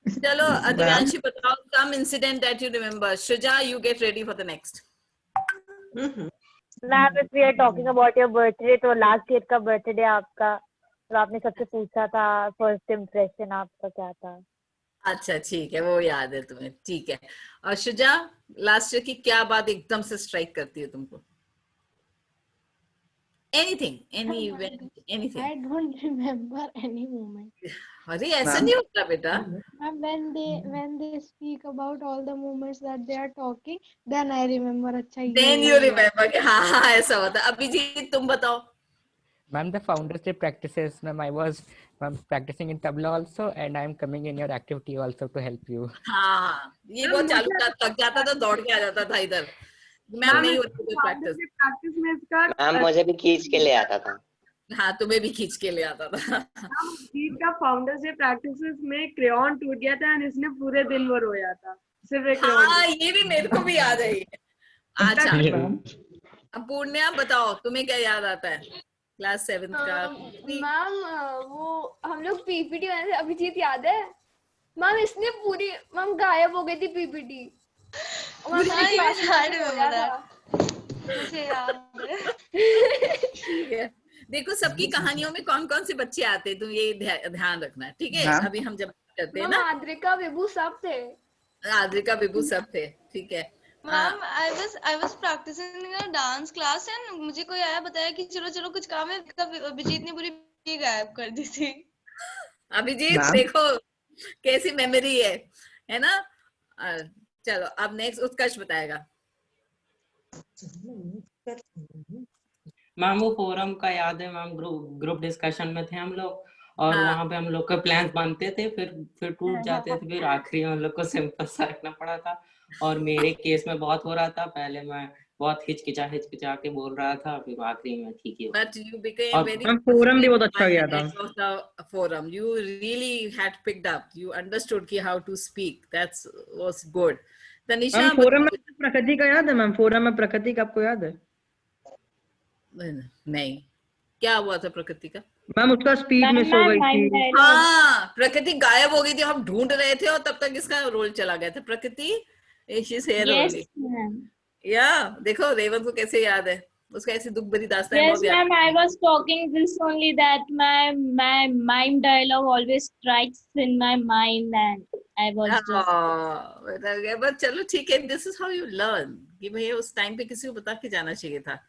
चलो अधिकांशी बताओ some incident that you remember. Shrija, you get ready for the next. Ma'am, if we are talking about your birthday, तो लास्ट ईयर का बर्थडे आपका, तो आपने सबसे पूछा था फर्स्ट इम्प्रेशन आपका क्या था. अच्छा ठीक है, वो याद है तुम्हें. ठीक है. और शुजा, लास्ट ईयर की क्या बात एकदम से स्ट्राइक करती है तुमको? Anything, any event, anything. I don't remember any moment. अरे ऐसा नहीं होता बेटा. When they speak about all the moments that they are talking, then I remember. अच्छा. Then you remember कि हाँ ऐसा होता. अभिजीत तुम बताओ. Ma'am, the Founders Day practices, ma'am, I was practicing in tabla also, and I am coming in your activity also to help you. हाँ, ये बहुत चालू था, थक जाता था, दौड़ के आ जाता था इधर. मैम नहीं होती थी प्रैक्टिस में इसका. मैम मुझे भी खींच के ले आता था. हाँ, तुम्हें भी खींच के ले आता था. जीत का फाउंडर्स डे प्रैक्टिसेस में क्रेयॉन टूट गया था, और इसने पूरे दिन भर रोया था सिर्फ एक क्रेयॉन. हाँ, ये भी मेरे को भी याद है. अच्छा, अब पूर्णिया बताओ तुम्हें क्या याद आता है क्लास 7 का? मैम वो हम लोग पीपीटी बनाए थे, अभिजीत याद है? मैम इसने पूरी मैम गायब हो गई थी पीपीटी. देखो सबकी कहानियों में कौन कौन से बच्चे आते हैं, तुम ये ध्यान रखना. ठीक है, अभी हम जब करते हैं ना, आद्रिका विभू सब थे. आद्रिका विभू सब थे. ठीक है ma'am, I was practicing in a dance class and मुझे कोई आया बताया कि चलो चलो कुछ काम है, तब अभिजीत ने पूरी गायब कर दी थी. अभिजीत देखो कैसी मेमोरी है ना. चलो अब नेक्स्ट उत्कर्ष बताएगा. मैम वो फोरम का याद है मैम, ग्रुप डिस्कशन में थे हम लोग, और वहाँ पे हम लोग का प्लान्स बनते थे, फिर टूट जाते थे, फिर आखिरी में हम लोग को सिंपल सा रखना पड़ा था. और मेरे केस में बहुत हो रहा था, पहले मैं बहुत हिचकिचा के बोल रहा था, फिर आखिरी में ठीक है. But you became very forum भी बहुत अच्छा गया था. Forum, you really had picked up. You understood कि how to speak. That was good. Tanisha, forum में प्रकृति का याद है मैम? फोरम में प्रकृति का आपको याद है? नहीं, क्या हुआ था प्रकृति का? मैम उसका स्पीड मिस हो गई थी. हाँ, प्रकृति गायब हो गई थी, हम ढूंढ रहे थे और तब तक इसका रोल चला गया था. प्रकृति she's here only. या देखो रेवंत को कैसे याद है, उसका ऐसी दुख भरी दास्तान. Yes ma'am, I was talking this only that my mime dialogue always strikes in my mind and I was just. But चलो ठीक है, this is how you learn कि भाई उस टाइम पे किसी को बता के जाना चाहिए था.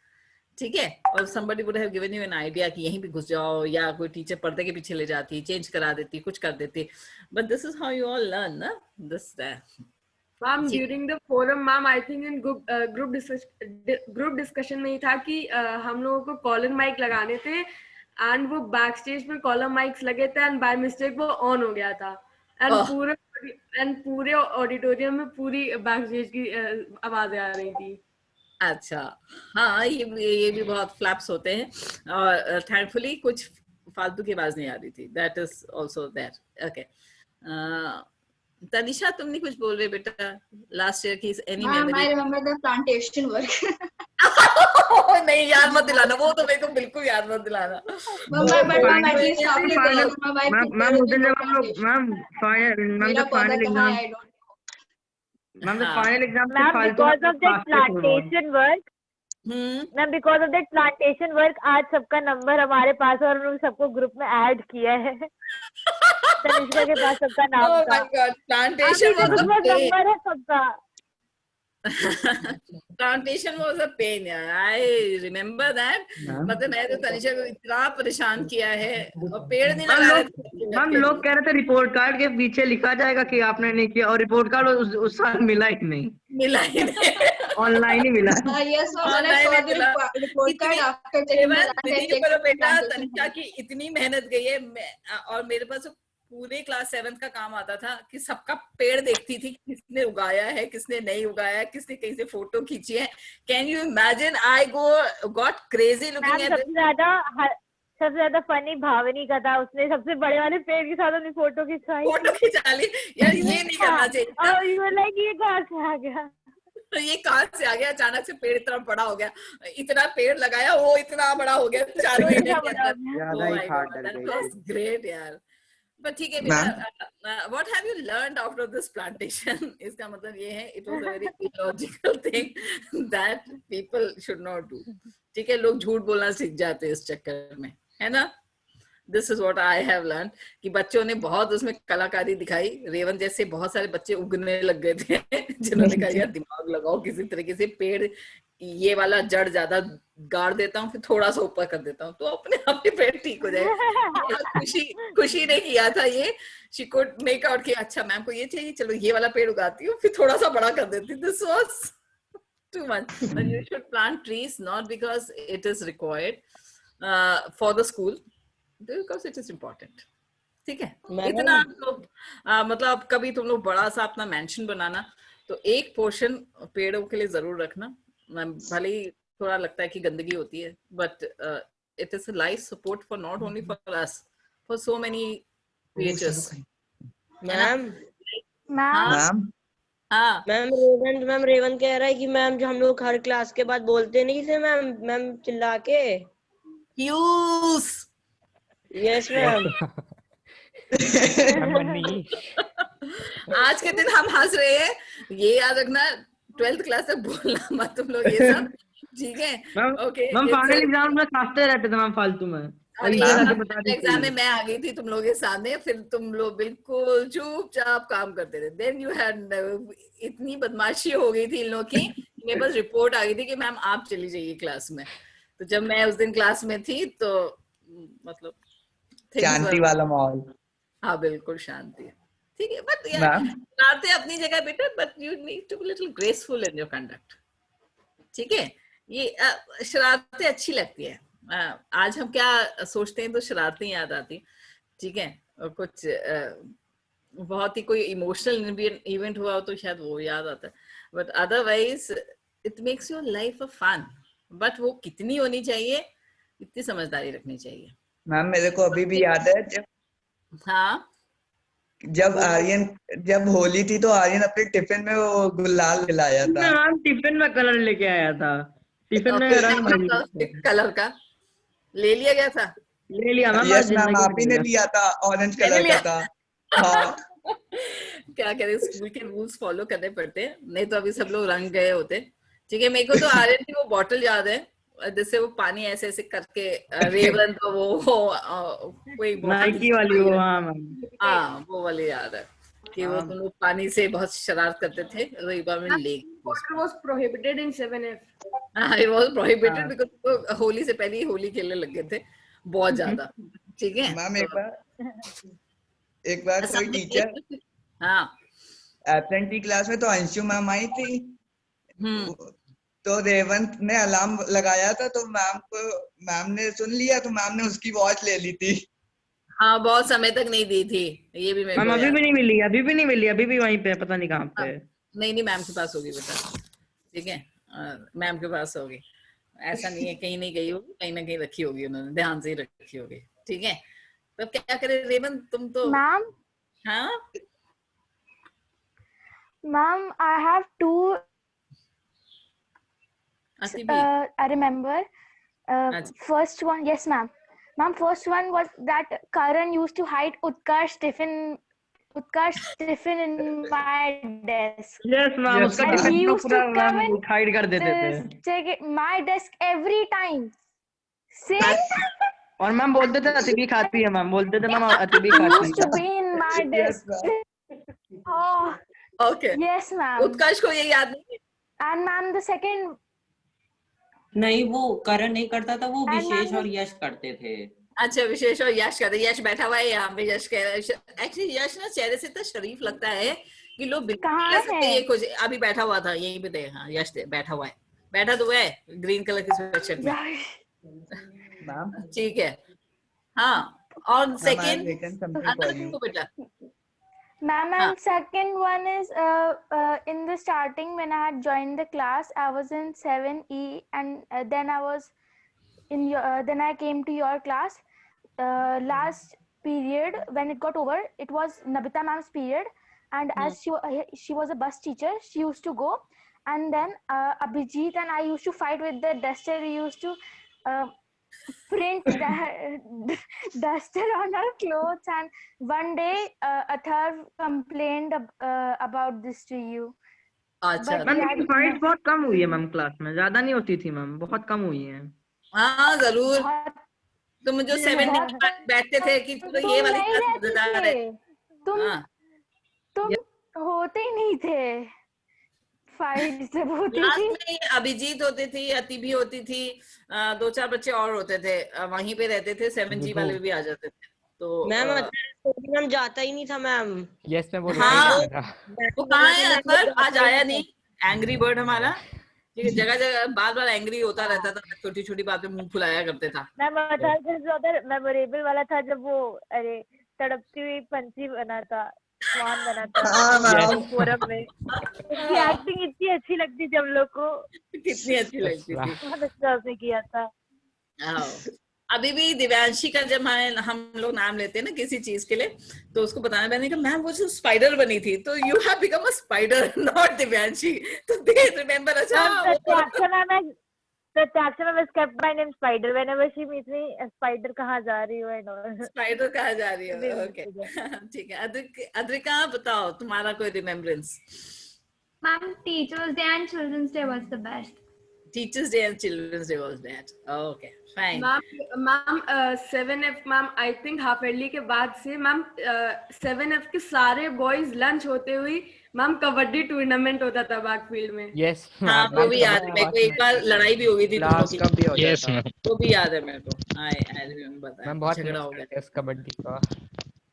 ठीक है, और somebody would have given you an idea कि यहीं पे घुस जाओ, या कोई टीचर पर्दे के पीछे ले जाती, चेंज करा देती, कुछ कर देती. But this is how you all learn, ना? This ma'am during the forum ma'am I think in group discussion में ही था कि हम लोगों को कॉलर माइक लगाने थे, एंड वो बैक स्टेज में कॉलर माइक्स लगे थे, एंड बाय मिस्टेक वो ऑन हो गया था, एंड पूरे ऑडिटोरियम में पूरी बैक स्टेज की आवाजें आ रही थी. अच्छा हाँ, ये भी बहुत फ्लैप्स होते हैं, और थैंकफुली कुछ फालतू की आवाज नहीं आ रही थी. That is also there. Okay Tanisha, तुमने कुछ बोल रहे बेटा लास्ट ईयर की any memory? I remember the plantation work. नहीं याद मत दिलाना, वो तो मेरे को बिल्कुल याद मत दिलाना. मैम उस दिन जब हम लोग ma'am final exam because of that plantation work, ma'am because of that plantation work आज सबका नंबर हमारे पास है, और उन्होंने सबको ग्रुप में ऐड किया है. तनिष्का के पास सबका नाम था. Oh my God, plantation was number है सबका. Plantation was a pain, यार. I remember that. मतलब मैं तो तनिषा को इतना परेशान किया है और पेड़ नहीं लगा रहे थे. मैम लोग कह रहे थे रिपोर्ट कार्ड के पीछे लिखा जाएगा कि आपने नहीं किया, और रिपोर्ट कार्ड उस साल मिला ही नहीं. मिला ही नहीं. ऑनलाइन ही मिला. Yes, ma'am. And I saw the report card after checking the दीदी को बेटा तनिषा की इतनी मेहनत गई है. और मेरे पास पूरे क्लास 7 का काम आता था कि सबका पेड़ देखती थी, किसने उगाया है, किसने नहीं उगाया है, किसने कहीं से फोटो खींची है. Can you imagine? I got crazy looking at. सबसे ज्यादा फनी भावनी का था. उसने सबसे बड़े वाले पेड़ के साथ अपनी फोटो खिंचा ली. यार ये नहीं करना चाहिए. और यू लाइक ये कहाँ से आ गया? ये कहाँ से आ गया? अचानक से पेड़ इतना बड़ा हो गया. इतना पेड़ लगाया, वो इतना बड़ा हो गया चारों के अंदर. ग्रेट यार. But ठीक है बेटा, what have you learned out of this plantation? इसका मतलब ये है, it was a very illogical thing that people should not do. ठीक है, लोग झूठ बोलना सीख जाते हैं इस चक्कर में, है ना? This is what I have learned कि बच्चों ने बहुत उसमें कलाकारी दिखाई. रेवन जैसे बहुत सारे बच्चे उगने लग गए थे जिन्होंने कहा यार दिमाग लगाओ किसी तरीके से, पेड़ ये वाला जड़ ज्यादा गाड़ देता हूँ, फिर थोड़ा सा ऊपर कर देता हूँ तो अपने आप ही पेड़ ठीक हो जाएगा. खुशी ने किया था ये. शी कुड मेक आउट कि अच्छा मैम को ये चाहिए, चलो ये वाला पेड़ उगाती हूँ, फिर थोड़ा सा बड़ा कर देती. This was too much. But you should plant trees not because it is required for the school, because it is important. ठीक है, इतना लोग मतलब कभी तुम लोग बड़ा सा अपना मेंशन बनाना तो एक पोर्शन पेड़ों के लिए जरूर रखना. भले ही थोड़ा लगता है कि गंदगी होती है, but it is a life support for not only for us, for so many creatures. Ma'am Revan कह रहा है कि मैम जो हम लोग हर क्लास के बाद बोलते नहीं थे मैम चिल्ला के, यूज. Yes ma'am. आज के दिन हम हंस रहे हैं, ये याद रखना 12th क्लास तक बोलना मत तुम लोग ये सब. ठीक है, ओके. मैम फाइनल एग्जाम में खाते रहते थे मैम फालतू में. एग्जाम में मैं आ गई थी तुम लोगों के सामने, फिर तुम लोग बिल्कुल चुपचाप काम करते थे. देन यू हैड इतनी बदमाशी हो गई थी इन लोगों की. मेरे पास रिपोर्ट आ गई थी कि मैम आप चली जाइए क्लास में. तो जब मैं उस दिन क्लास में थी तो मतलब शांति वाला माहौल. हाँ बिल्कुल शांति. ठीक है, बट शरारतें अपनी जगह बेटा, but you need to be little graceful in your conduct. ठीक है, ये शरारतें अच्छी लगती है. आज हम क्या सोचते हैं तो शरारतें याद आती. ठीक है, और कुछ बहुत ही कोई इमोशनल इवेंट हुआ हो तो शायद वो याद आता है, but otherwise it makes your life a fun. But वो कितनी होनी चाहिए, इतनी समझदारी रखनी चाहिए. मैम मेरे को अभी भी याद है जब होली थी तो आर्यन अपने टिफिन में वो गुलाल लाया था. मैम टिफिन में कलर लेके आया था. टिफिन में रंग कलर का ले लिया गया था. ले लिया मैम. यस मैम, आप ही ने लिया था, ऑरेंज कलर का था. हाँ. क्या करें, स्कूल के रूल्स फॉलो करने पड़ते हैं, नहीं तो अभी सब लोग रंग गए होते. ठीक है, मेरे को तो आर्यन की वो बॉटल याद है जिससे वो पानी ऐसे ऐसे करके रेवन तो वो कोई नाइकी वाली वो. हाँ वो वाली याद है कि वो दोनों पानी से बहुत शरारत करते थे. रिक्वायरमेंट ले was prohibited in 7F. it was prohibited because तो होली से पहले ही होली खेलने लग गए थे बहुत ज्यादा. ठीक है मैम, एक बार कोई टीचर एब्सेंट थी क्लास में, तो अंशु मैम आई थी. तो रेवंत ने अलार्म लगाया था तो मैम ने सुन लिया, तो मैम ने उसकी वॉच ले ली थी. हाँ, बहुत समय तक नहीं दी थी. ये भी मैम अभी भी नहीं मिली, अभी भी वहीं पे, पता नहीं कहाँ पे. नहीं मैम के पास होगी बेटा. ठीक है, मैम के पास होगी. ऐसा नहीं है कहीं नहीं गई होगी, कहीं ना कहीं रखी होगी, उन्होंने ध्यान से ही रखी होगी. ठीक है, तो क्या करे रेवन तुम तो. मैम. हाँ ma'am, I have to. I remember first one. Yes ma'am. First one was that Karan used to hide Utkarsh tiffin in my desk. Yes ma'am. उसका he used to come and hide कर देते थे. Check my desk every time. Same. और ma'am बोलते थे अतिबी खाती है. Ma'am बोलते थे मैम अतिबी खाती है. Used to be in my desk. Oh. Okay. Yes ma'am. उत्कर्ष को ये याद नहीं. And ma'am, the second. नहीं, वो करण नहीं करता था, वो And विशेष ma'am, और यश करते थे। अच्छा, विशेष और यश करते। यश बैठा हुआ है यहाँ पे। यश कह रहा है, एक्चुअली यश ना चेहरे से इतना शरीफ लगता है कि लोग बिल्कुल नहीं कह सकते ये कुछ। अभी बैठा हुआ था यहीं पे थे। हाँ, यश बैठा हुआ है। बैठा तो है ग्रीन कलर की स्वेटशर्ट में। ठीक है। हाँ, और सेकंड बेटा। Ma'am, and second one is in the starting when I had joined the class, I was in 7E, and then I was in your. Then I came to your class. Last period when it got over, it was Nabita ma'am's period, and as she was a bus teacher, she used to go, and then Abhijit and I used to fight with the duster. We used to print the duster on our clothes, and one day Athar complained about this to you. अच्छा, ma'am fight बहुत कम हुई है ma'am class में, ज्यादा नहीं होती थी ma'am, बहुत कम हुई है। हाँ जरूर, तुम जो 7 बैठते थे कि तो ये वाली क्लास मजेदार है। तुम होते ही नहीं थे। फाइट से होती थी। अभिजीत होती थी, अति भी होती थी, 2-4 बच्चे और होते थे, वहीं पे रहते थे। 7G वाले भी आ जाते थे। तो मैम जाता ही नहीं था मैम। यस मैं बोल वो कहाँ है अतर? आज आया नहीं। एंग्री बर्ड हमारा जगह जगह बार बार एंग्री होता रहता था, छोटी छोटी बातें मुंह फुलाया करते था। मैम अतर से ज्यादा मेमोरेबल वाला था जब वो अरे तड़पती हुई पंछी बना था, स्वान बना था फोरम में। उसकी एक्टिंग इतनी अच्छी लगती थी हम लोग को। कितनी अच्छी लगती थी। बहुत अच्छा उसने किया था। अभी भी दिव्यांशी का जब हम लोग नाम लेते हैं ना किसी चीज के लिए, तो उसको बताना मैंने कहा मैम वो जो स्पाइडर बनी थी, तो you have become a spider not Divyanshi. तो दे रिमेंबर। अच्छा Taksha has kept my name Spider whenever she meets me. Spider कहाँ जा रही हो and all. Spider कहाँ जा रही हो? Okay. ठीक है। अद्रिका बताओ तुम्हारा कोई remembrance? Ma'am, Teachers Day and Children's Day was the best. Teachers Day and Children's Day was that. Okay, fine. Ma'am, 7F ma'am, I think half yearly के बाद से ma'am 7F के सारे boys lunch होते हुए मैम कबड्डी टूर्नामेंट होता था बैकफील्ड में। यस हाँ, वो भी याद है मेरे को। एक बार लड़ाई भी हो गई थी दोनों की। यस मैम, वो भी याद है मेरे को। I remember that. मैम बहुत झगड़ा हो गया इस कबड्डी का।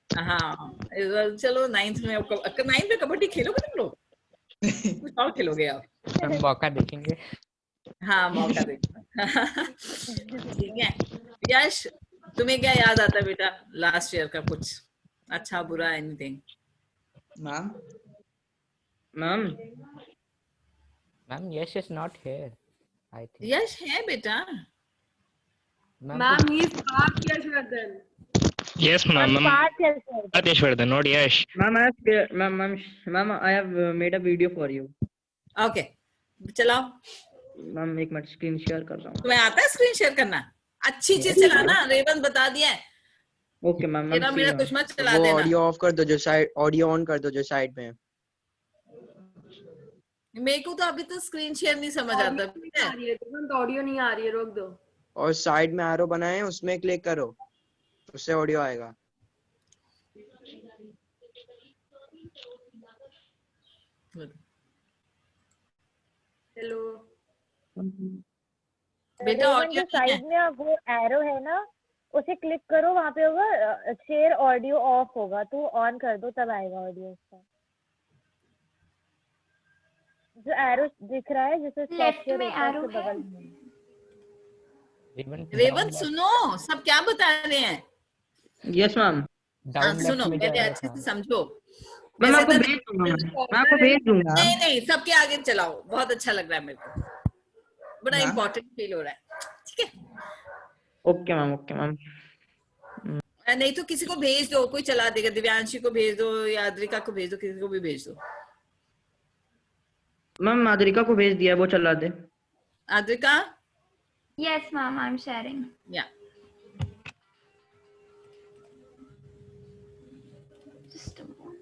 हाँ, चलो 9th में कबड्डी खेलोगे तुम लोग? कुछ और खेलोगे आप? हम मौका देखेंगे। हाँ, मौका देखेंगे। ठीक है। यश, तुम्हें क्या याद आता है बेटा लास्ट ईयर का? कुछ अच्छा बुरा anything? Ma'am Yash is not here I think. Yash है बेटा। Ma'am he is Parth Yashvardhan. Yes, ma'am. Path Yashwardhan, not Yash. Ma'am, I have made a video for you. Okay, चलाओ। मैम एक मिनट स्क्रीन शेयर कर रहा हूँ। तुम्हें आता है स्क्रीन शेयर करना? अच्छी चीज चलाना। रेवंत बता दिया है। Okay ma'am. मेरा कुछ मत चला देना। ऑडियो ऑफ कर दो जो साइड, ऑडियो ऑन कर दो जो साइड में। मेरे को तो अभी तो स्क्रीन शेयर नहीं समझ आता। ऑडियो नहीं आ रही है, रोक दो। और साइड में एरो बनाए हैं, उसमें क्लिक करो, उससे ऑडियो आएगा। हेलो बेटा, ऑडियो साइड में वो एरो है ना, उसे क्लिक करो, वहाँ पे होगा शेयर ऑडियो ऑफ होगा, तो ऑन कर दो तब आएगा ऑडियो उसका। जो एरो दिख रहा है जिससे लेफ्ट में एरो बगल में। रेवंत सुनो, सब क्या बता रहे हैं? Yes ma'am. सुनो पहले अच्छे से समझो। मैं आपको भेज दूंगा। नहीं, सबके आगे चलाओ। बहुत अच्छा लग रहा है मेरे को, बड़ा इम्पोर्टेंट फील हो रहा है। ठीक है, ओके मैम, ओके मैम। नहीं तो किसी को भेज दो, कोई चला देगा। दिव्यांशी को भेज दो या अद्रिका को भेज दो, किसी को भी भेज दो। मैम अद्रिका को भेज दिया, वो चला दे। Adrika? Yes, ma'am, I'm sharing. Yeah. Just a moment.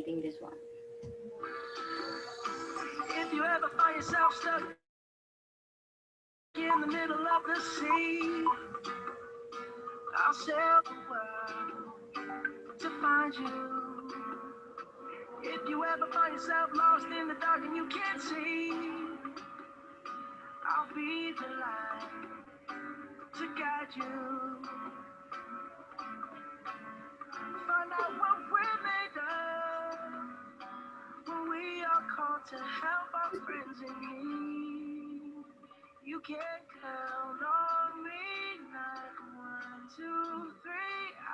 getting this one. If you ever find yourself stuck in the middle of the sea, I'll sail the world to find you. If you ever find yourself lost in the dark and you can't see, I'll be the light to guide you. Find out what we're made of when we are called to help our friends in need. You can count on me, like 1, 2, 3,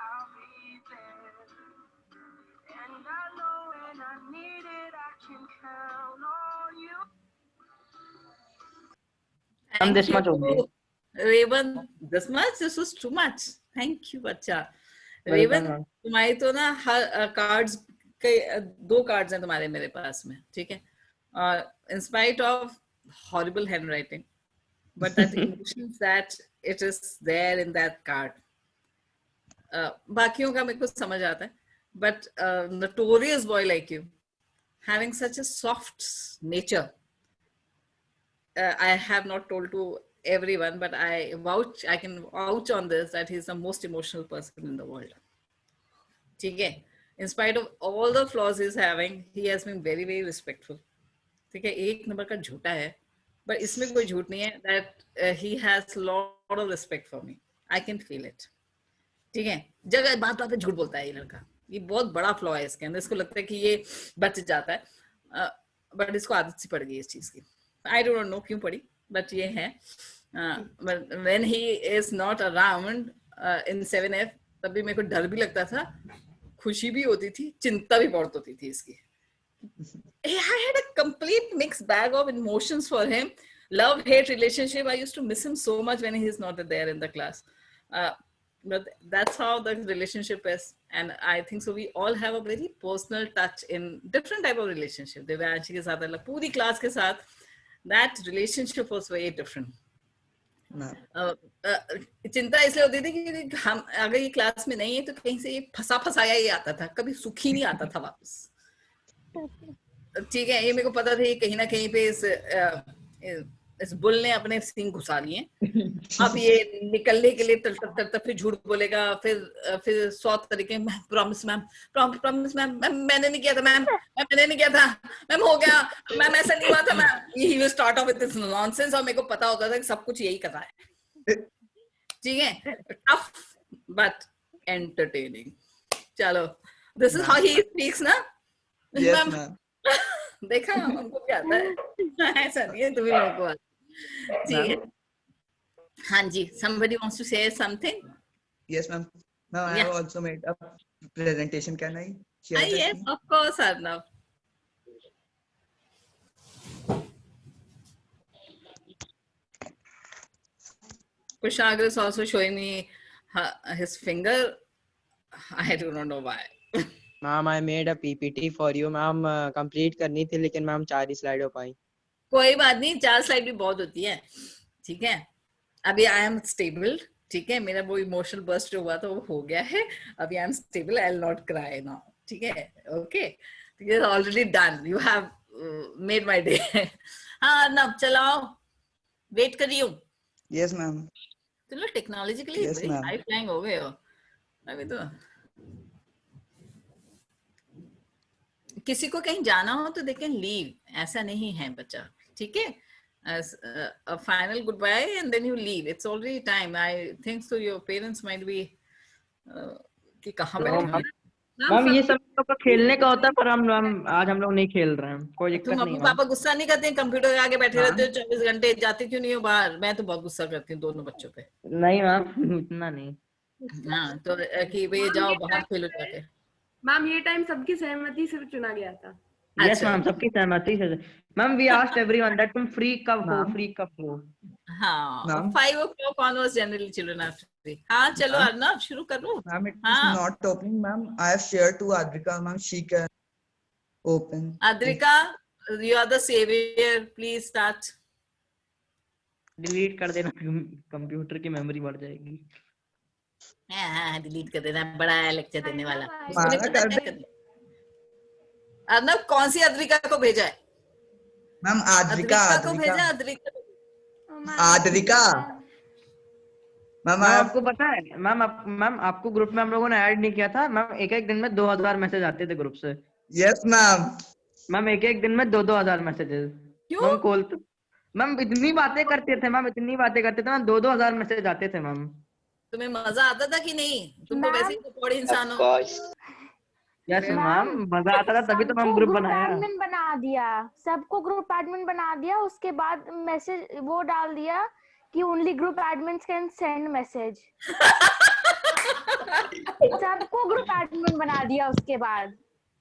I'll be there. And I know when I need it, I can count on you. I'm this much only. Raven, this much? This was too much. Thank you, बच्चा. Welcome, Raven, ma'am. तुम्हारी तो ना हर cards के 2 cards हैं तुम्हारे मेरे पास में, ठीक है? In spite of horrible handwriting, but that emotions that it is there in that card. बाकियों का मेरे को समझ आता है, but notorious boy like you, having such a soft nature. I have not told to everyone, but I can vouch on this that he's the most emotional person in the world. ठीक है? In spite of all the flaws he's having, he has been very, very respectful. ठीक है? 1 number का झूठा है, but इसमें कोई झूठ नहीं है that he has lot of respect for me. I can feel it. ठीक है? जगह बात पे झूठ बोलता है ये लड़का. ये बहुत बड़ा फ्लॉ है इसके अंदर. इसको लगता है कि ये बच जाता है, बट इसको आदत सी पड़ गई इस चीज की. I don't know क्यों पड़ी, but ये है. But when he is not around in 7F, तभी मेरे को डर भी लगता था, खुशी भी होती थी, चिंता भी बहुत होती थी इसकी. I had a complete mixed bag of emotions for him. Love-hate relationship. I used to miss him so much when he is not there in the class. But that's how the relationship is. And I think so we all have a very personal touch in different type of relationship. Devyanshi के साथ अलग, पूरी class के साथ, that relationship was very different. चिंता इसलिए होती थी कि हम अगर ये क्लास में नहीं है तो कहीं से ये फंसाया ही आता था, कभी सुखी नहीं आता था वापस. ठीक है, ये मेरे को पता था ये कहीं ना कहीं पे इस बुल ने अपने सींग घुसा लिए. अब ये निकलने के लिए तड़प फिर झूठ बोलेगा, फिर 100 तरीके. प्रॉमिस मैम, मैंने नहीं किया था मैम, मैंने नहीं किया था मैम, हो गया मैम, ऐसा नहीं हुआ था ma'am. He will start of with this nonsense. और मेरे को पता होता था कि सब कुछ यही कर रहा है. ठीक है, टफ बट एंटरटेनिंग. चलो, this is how he speaks ना. Yes ma'am. देखा हमको क्या आता है. ऐसा नहीं है तुम्हें लोगों को. ठीक है. हाँ जी, somebody wants to say something? Yes ma'am. Now I have also made a presentation. Can I share that? Yes, of course, Arnav. Kushagra is also showing me his finger. I do not know why. Ma'am I made a PPT for you. Ma'am complete करनी थी लेकिन ma'am 4 ही slide हो पाई. कोई बात नहीं, 4 slide भी बहुत होती है. ठीक है, अभी आई एम स्टेबल. ठीक है, मेरा वो इमोशनल बर्स्ट जो हुआ था वो हो गया है. अभी I am stable, I will not cry now. ठीक है, okay. It is already done. You have made my day. हाँ ना, चलाओ, वेट कर रही हूँ. Yes ma'am. चलो, टेक्नोलॉजिकली हाई फ्लाइंग हो गए हो अभी तो. किसी को कहीं जाना हो तो दे कैन लीव. ऐसा नहीं है बच्चा. ठीक है, a final goodbye and then you leave. It's already time. I think so your parents might be कि कहाँ बैठे. मैम ये सब लोग का खेलने का होता है, पर हम आज हम लोग नहीं खेल रहे हैं. कोई दिक्कत नहीं. तुम पापा गुस्सा नहीं करते हैं? कंप्यूटर के आगे बैठे रहते हो 24 घंटे, जाते क्यों नहीं हो बाहर? मैं तो बहुत गुस्सा करती हूँ दोनों बच्चों पे. नहीं मैम, इतना नहीं. हाँ, तो कि भाई जाओ बाहर खेलो जाके. मैम ये टाइम सबकी सहमति से चुना गया था. यस मैम, सबकी सहमति से. Ma'am we asked everyone that तुम फ्री कब हो. हाँ, 5 o'clock onwards generally children are free. हाँ, चलो अर्नव शुरू करो. Ma'am, it is not opening, ma'am. I have shared to Adrika, ma'am. She can open. Adrika, you are the savior. Please start. Delete कर देना, कंप्यूटर की मेमोरी बढ़ जाएगी. हाँ, डिलीट कर देना. बड़ा लेक्चर देने वाला. अर्नब कौन सी अद्रिका को भेजा है? मैम आद्रिका को भेजा, अद्रिका आद्रिका। मैम आपको पता है मैम आपको ग्रुप में हम लोगों ने ऐड नहीं किया था मैम। एक दिन में 2000 मैसेज आते थे ग्रुप से। Yes ma'am. मैम एक दिन में 2000 मैसेजेस। मैम कॉल तो मैम इतनी बातें करते थे मैम 2000 मैसेज आते थे मैम। तुम्हें मजा आता था कि नहीं? तुम तो वैसे ही बड़े इंसान हो। यस मैम मजा आता था तभी तो मैम ग्रुप बनाया। एडमिन बना दिया, सबको ग्रुप एडमिन बना दिया। उसके बाद मैसेज वो डाल दिया कि only group admins can send message. सबको ग्रुप एडमिन बना दिया उसके बाद।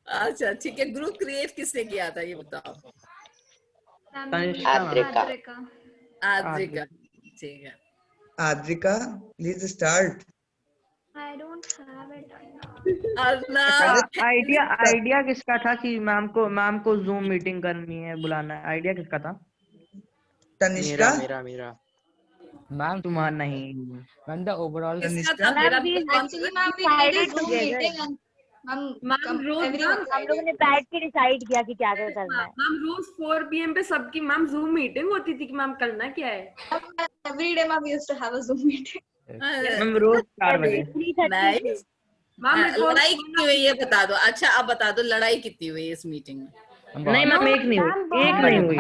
अच्छा ठीक है, ग्रुप क्रिएट किसने किया था ये बताओ? आद्रिका। आद्रिका ठीक है। Adrika please start. I don't have it idea किसका था कि मैम को जूम मीटिंग करनी है, बुलाना है? आइडिया किसका था? तनिष्का। मेरा मैम तुम्हारा नहीं मैम। द ओवरऑल हम लोगों ने बैठ के डिसाइड किया कि क्या करना है। मैम रोज 4 PM पे सबकी मैम जूम मीटिंग होती थी कि मैम करना क्या है। Every day ma'am used to have a Zoom meeting. Ma'am रोज 4 बजे। लड़ाई कितनी हुई ये बता दो। अच्छा अब बता दो लड़ाई कितनी हुई इस मीटिंग में? नहीं मैम एक नहीं हुई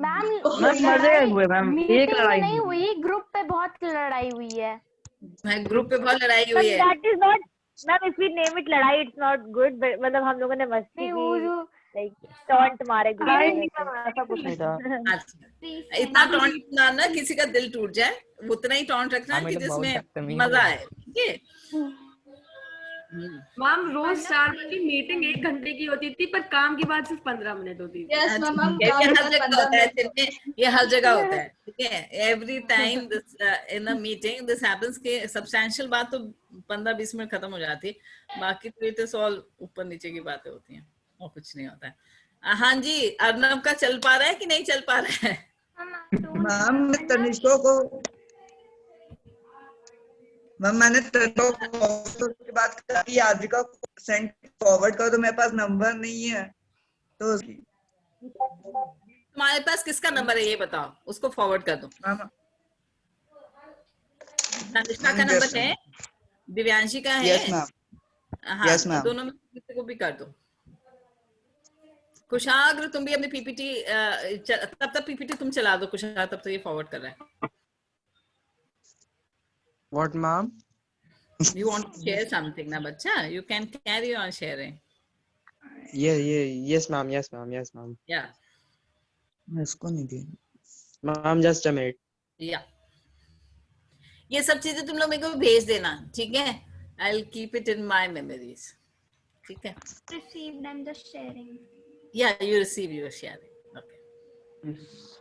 मैम मजे हुए मैम। एक लड़ाई नहीं हुई, ग्रुप पे बहुत लड़ाई हुई है। ग्रुप पे बहुत लड़ाई हुई है। That is not ma'am if we name it लड़ाई it's not good, मतलब हम लोगों ने मस्ती की, like टॉन्ट मारे ऐसा कुछ नहीं था। इतना टॉन्ट मारना किसी का दिल टूट जाए, उतना ही टॉन्ट रखना कि जिसमें मजा आए। ठीक है मैम रोज 4 बजे मीटिंग 1 घंटे की होती थी, पर काम की बात सिर्फ 15 मिनट होती थी। ये हर जगह होता है। ठीक है, every time in a meeting this happens के सब्सटेंशियल बात तो 15-20 मिनट खत्म हो जाती है, बाकी तो इट इज ऑल ऊपर नीचे की बातें होती हैं और कुछ नहीं होता है। हाँ जी, अर्नब का चल पा रहा है कि नहीं चल पा रहा है? मैम तनिष्का को मैंने की बात करी, आद्रिका को सेंड फॉरवर्ड करो, तो मेरे पास नंबर नहीं है तो तुम्हारे पास किसका नंबर है ये बताओ, उसको फॉरवर्ड कर दो। तनिष्का का नंबर है, दिव्यांशी का है। Yes ma'am. हाँ यस मैम। दोनों में किसी को भी कर दो। कुशाग्र तुम भी अपनी पीपीटी तब तक पीपीटी तुम चला दो कुशाग्र, तब तक ये फॉरवर्ड कर रहा है। What ma'am? You want to share something na bacha? You can carry on sharing. Yes ma'am. Yeah. मैं इसको नहीं दी। Ma'am just a minute. Yeah. ये सब चीजें तुम लोग मेरे को भेज देना, ठीक है? I'll keep it in my memories. ठीक है? Received, I'm just sharing. Yeah, you receive, you are sharing. Okay. Yes.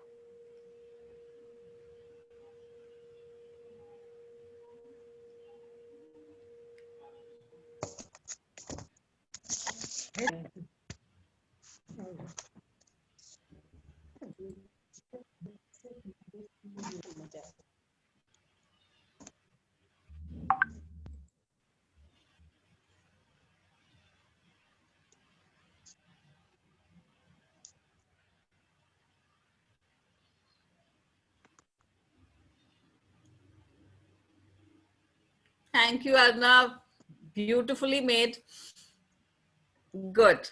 Thank you, Arnav. Beautifully made. Good.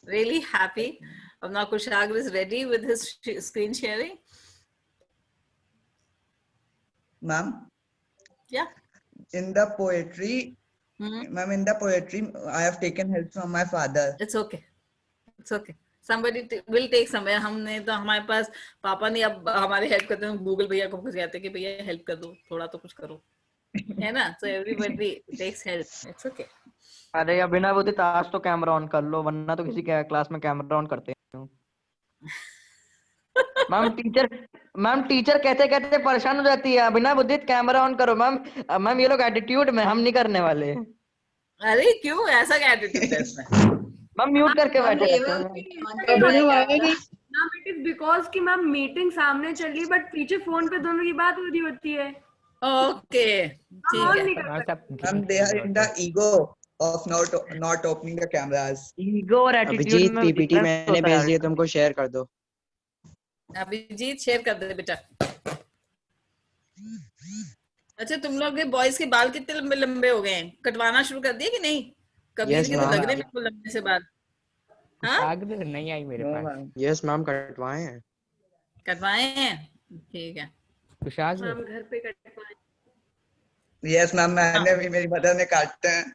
Really happy. Now Kushagra is ready with his screen sharing. Ma'am. Yeah. In the poetry, ma'am, in the poetry, I have taken help from my father. It's okay. It's okay. Somebody will take somewhere. हमने तो हमारे पास पापा ने अब हमारे help करते हैं, Google भैया को कहते हैं कि भैया हेल्प कर दो, थोड़ा तो कुछ करो, है ना? So everybody takes help. It's okay. अरे अभिनव होते तो आज तो कैमरा ऑन कर लो, वरना तो किसी के क्लास में कैमरा ऑन करते हैं। मैम टीचर कहते परेशान हो जाती है, अभिनव उदित कैमरा ऑन करो। मैम ये लोग एटीट्यूड में, हम नहीं करने वाले। अरे क्यों ऐसा क्या एटीट्यूड है इसमें? मैम म्यूट करके बैठे हैं। मैम इट इज बिकॉज कि मैम मीटिंग सामने चल रही है बट पीछे फोन पे दोनों की बात हो रही होती है। ओके ठीक है। Ma'am, they are in the ego. of not opening the cameras. Ego और एटीट्यूड अभिजीत में पीपीटी difference मैंने होता भेज है। दिया, तुमको शेयर कर दो। अभिजीत शेयर कर दे बेटा। अच्छा, तुम लोग के बॉयज के बाल कितने लंबे लंबे हो गए हैं? कटवाना शुरू कर दिए कि नहीं? कबीर Yes, के तो ma'am. लग रहे हैं मेरे को लंबे से बाल। हाँ, नहीं आई मेरे पास। यस मैम, कटवाए हैं। कटवाए हैं, ठीक है। कुशाग मैम घर पे कटवाए। Yes मैम, मैंने भी, मेरी मदर ने काटते हैं।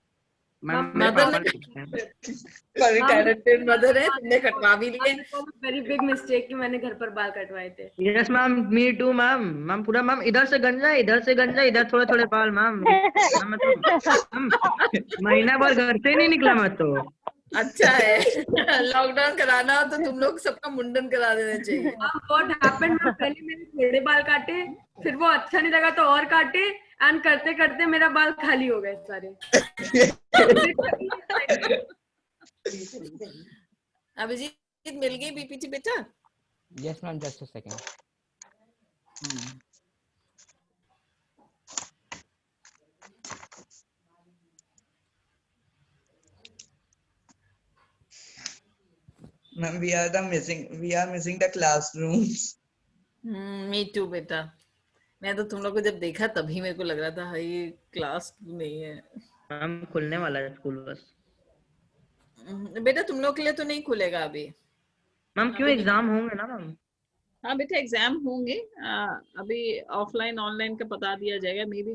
टैलेंटेड मदर है, तुमने कटवा भी लिए। वेरी बिग मिस्टेक कि मैंने घर पर बाल कटवाए थे। Yes ma'am, me too ma'am. Ma'am पूरा मैम इधर से गंजा, इधर थोड़े थोड़े बाल मैम। महीना भर घर से नहीं निकला मैं तो। अच्छा है। लॉकडाउन कराना हो तो तुम लोग सबका मुंडन करा देना चाहिए। What happened, मैं पहले मेरे थोड़े बाल काटे, फिर वो अच्छा नहीं लगा तो और काटे, एंड करते करते मेरा बाल खाली हो गए सारे। अभिजीत मिल गई पीपीटी बेटा? Yes ma'am, just a second. Ma'am, we are missing the classrooms. Me too बेटा। मैं तो तुम लोग को जब देखा तभी मेरे को लग रहा था ये क्लास नहीं है। मैम खुलने वाला है स्कूल बस। बेटा तुम लोग के लिए तो नहीं खुलेगा अभी। मैम क्यों, एग्जाम होंगे ना मैम? हाँ बेटा, एग्जाम होंगे। अभी ऑफलाइन ऑनलाइन का बता दिया जाएगा। मे बी